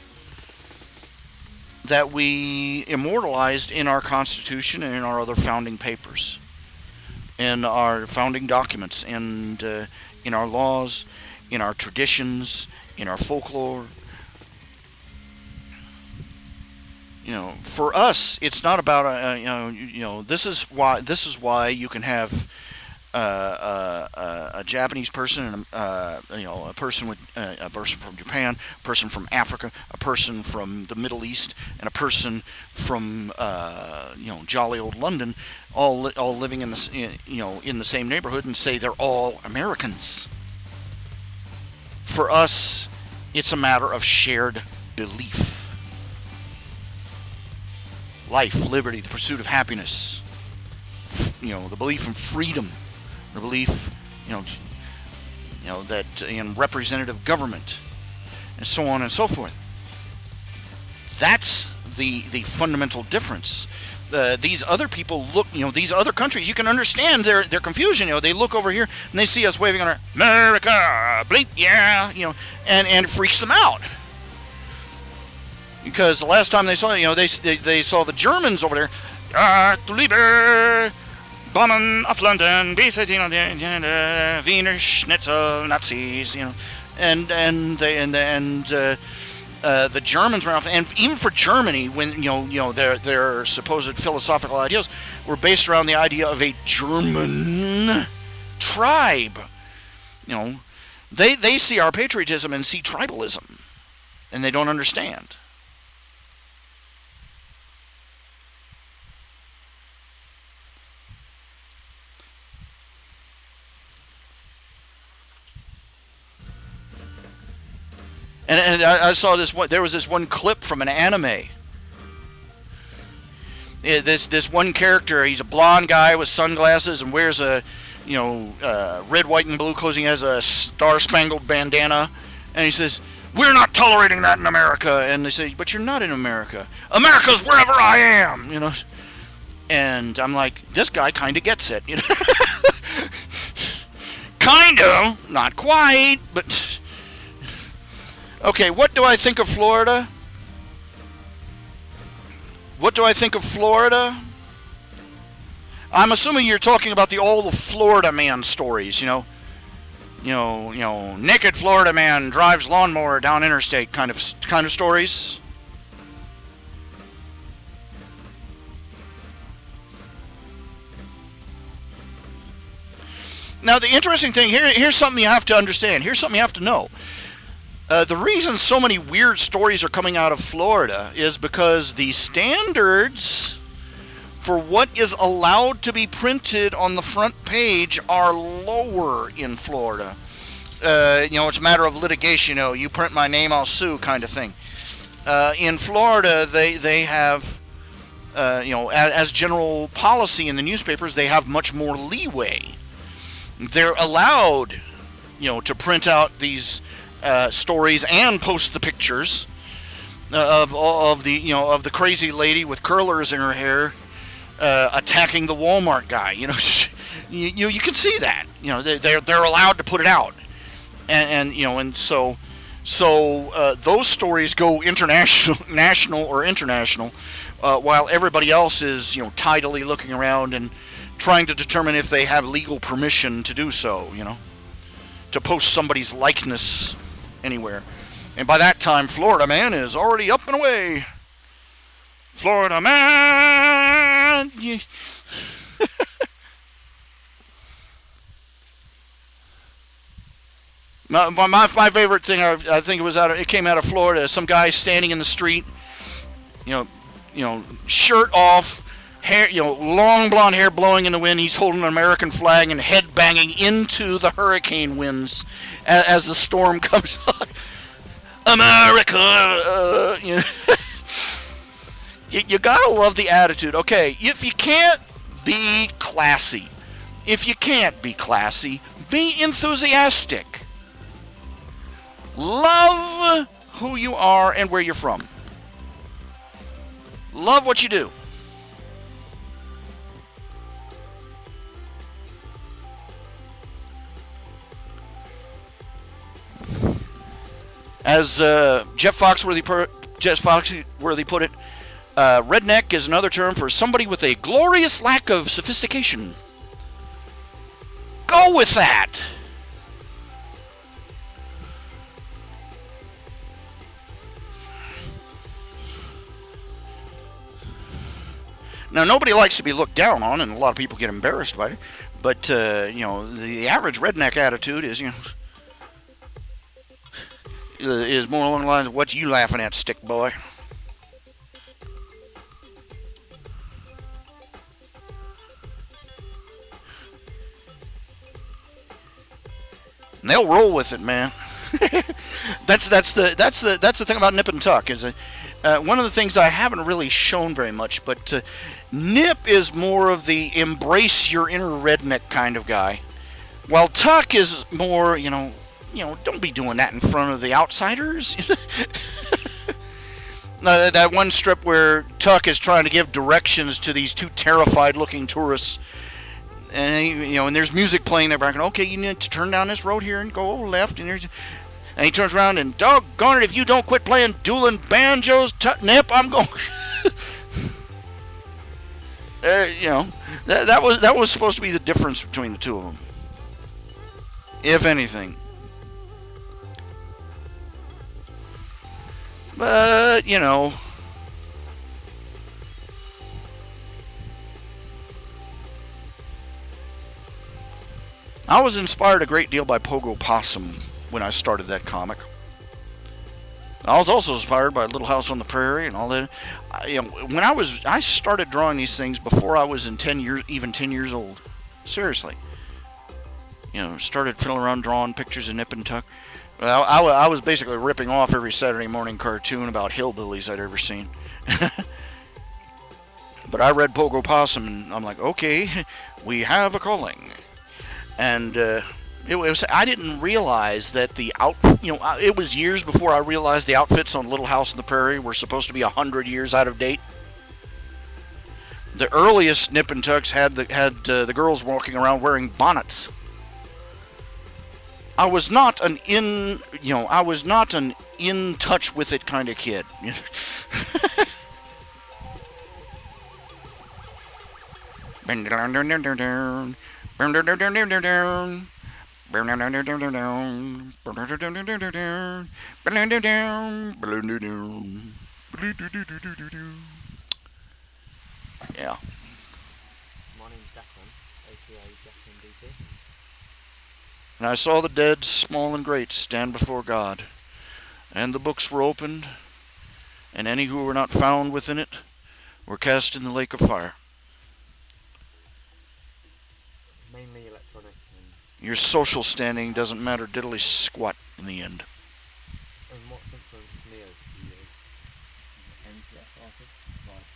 that we immortalized in our Constitution and in our other founding papers, in our founding documents, and in our laws, in our traditions, in our folklore. For us, it's not about This is why you can have a Japanese person and a person from Japan, a person from Africa, a person from the Middle East, and a person from jolly old London, all living in the same neighborhood, and say they're all Americans. For us, it's a matter of shared belief. Life, liberty, the pursuit of happiness, the belief in freedom, the belief, that in representative government, and so on and so forth. That's the fundamental difference. These other people look, these other countries, you can understand their confusion. They look over here and they see us waving on our America, bleep, yeah, and it freaks them out. Because the last time they saw they saw the Germans over there, Bomben auf London, Wiener Schnitzel, Nazis, and the Germans ran off, and even for Germany, when their supposed philosophical ideas were based around the idea of a German tribe. They see our patriotism and see tribalism, and they don't understand. And I saw this one. There was this one clip from an anime. This one character. He's a blonde guy with sunglasses and wears a red, white, and blue clothes. He has a star-spangled bandana, and he says, "We're not tolerating that in America." And they say, "But you're not in America. America's wherever I am." And I'm like, this guy kind of gets it. Kind of, not quite, but. Okay, what do I think of Florida? What do I think of Florida? I'm assuming you're talking about all the Florida man stories, naked Florida man drives lawnmower down interstate kind of stories. Now, the interesting thing here's something you have to understand. Here's something you have to know. The reason so many weird stories are coming out of Florida is because the standards for what is allowed to be printed on the front page are lower in Florida. It's a matter of litigation. You print my name, I'll sue, kind of thing. In Florida, they have, as general policy in the newspapers, they have much more leeway. They're allowed, to print out these stories and post the pictures of the crazy lady with curlers in her hair attacking the Walmart guy. You can see that. They're allowed to put it out, and so those stories go national or international, while everybody else is tidily looking around and trying to determine if they have legal permission to do so. To post somebody's likeness anywhere. And by that time, Florida man is already up and away. Florida man! my favorite thing, I think it came out of Florida. Some guy standing in the street, shirt off, hair, long blonde hair blowing in the wind. He's holding an American flag and head banging into the hurricane winds as the storm comes on. America, You gotta love the attitude. Okay, if you can't be classy, be enthusiastic. Love who you are and where you're from. Love what you do. As Jeff Foxworthy put it, redneck is another term for somebody with a glorious lack of sophistication. Go with that. Now, nobody likes to be looked down on, and a lot of people get embarrassed by it. But the average redneck attitude is more along the lines of, "What you laughing at, stick boy?" And they'll roll with it, man. that's the thing about Nip and Tuck is one of the things I haven't really shown very much, but Nip is more of the embrace your inner redneck kind of guy, while Tuck is more, don't be doing that in front of the outsiders. That one strip where Tuck is trying to give directions to these two terrified-looking tourists, and there's music playing there. Okay, you need to turn down this road here and go left, and he turns around and, doggone it, if you don't quit playing dueling banjos, Nip, I'm going. That was supposed to be the difference between the two of them, if anything. But I was inspired a great deal by Pogo Possum when I started that comic. I was also inspired by Little House on the Prairie and all that. When I started drawing these things before I was even 10 years old. Seriously. Started fiddling around drawing pictures of Nip and Tuck. I was basically ripping off every Saturday morning cartoon about hillbillies I'd ever seen. But I read Pogo Possum and I'm like, okay, we have a calling. And I didn't realize that it was years before I realized the outfits on Little House on the Prairie were supposed to be 100 years out of date. The earliest Nip and Tucks had the girls walking around wearing bonnets. I was not an in touch with it kind of kid. Yeah. My name's Declan, aka Declan DP. And I saw the dead, small and great, stand before God, and the books were opened, and any who were not found within it were cast in the lake of fire. Mainly electronic. Your social standing doesn't matter diddly squat in the end. And what's influenced me over the years? MTS artists like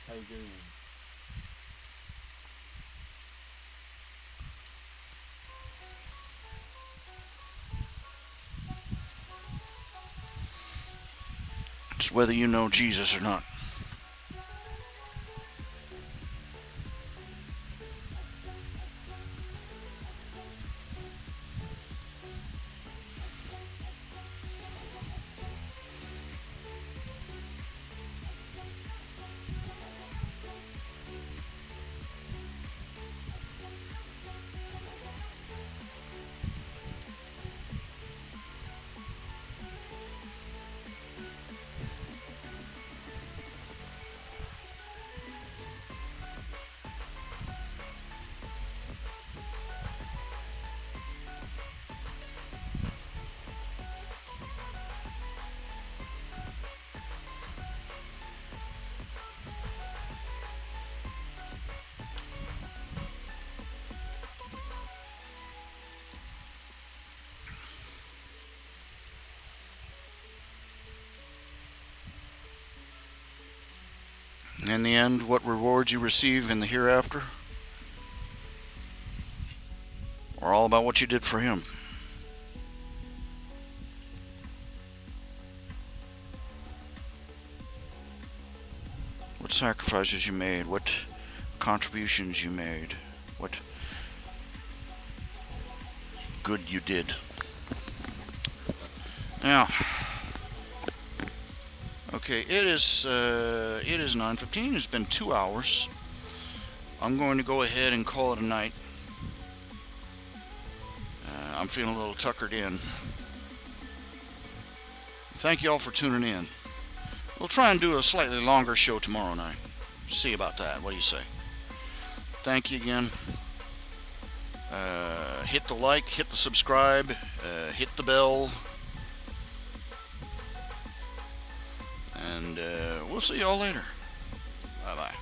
Togu and It's whether you know Jesus or not. In the end, what rewards you receive in the hereafter are all about what you did for him. What sacrifices you made, what contributions you made, what good you did. Now, okay, it is 9:15. It's been 2 hours. I'm going to go ahead and call it a night. I'm feeling a little tuckered in. Thank you all for tuning in. We'll try and do a slightly longer show tomorrow night. See about that. What do you say? Thank you again. Hit the like, hit the subscribe, hit the bell. And we'll see y'all later. Bye-bye.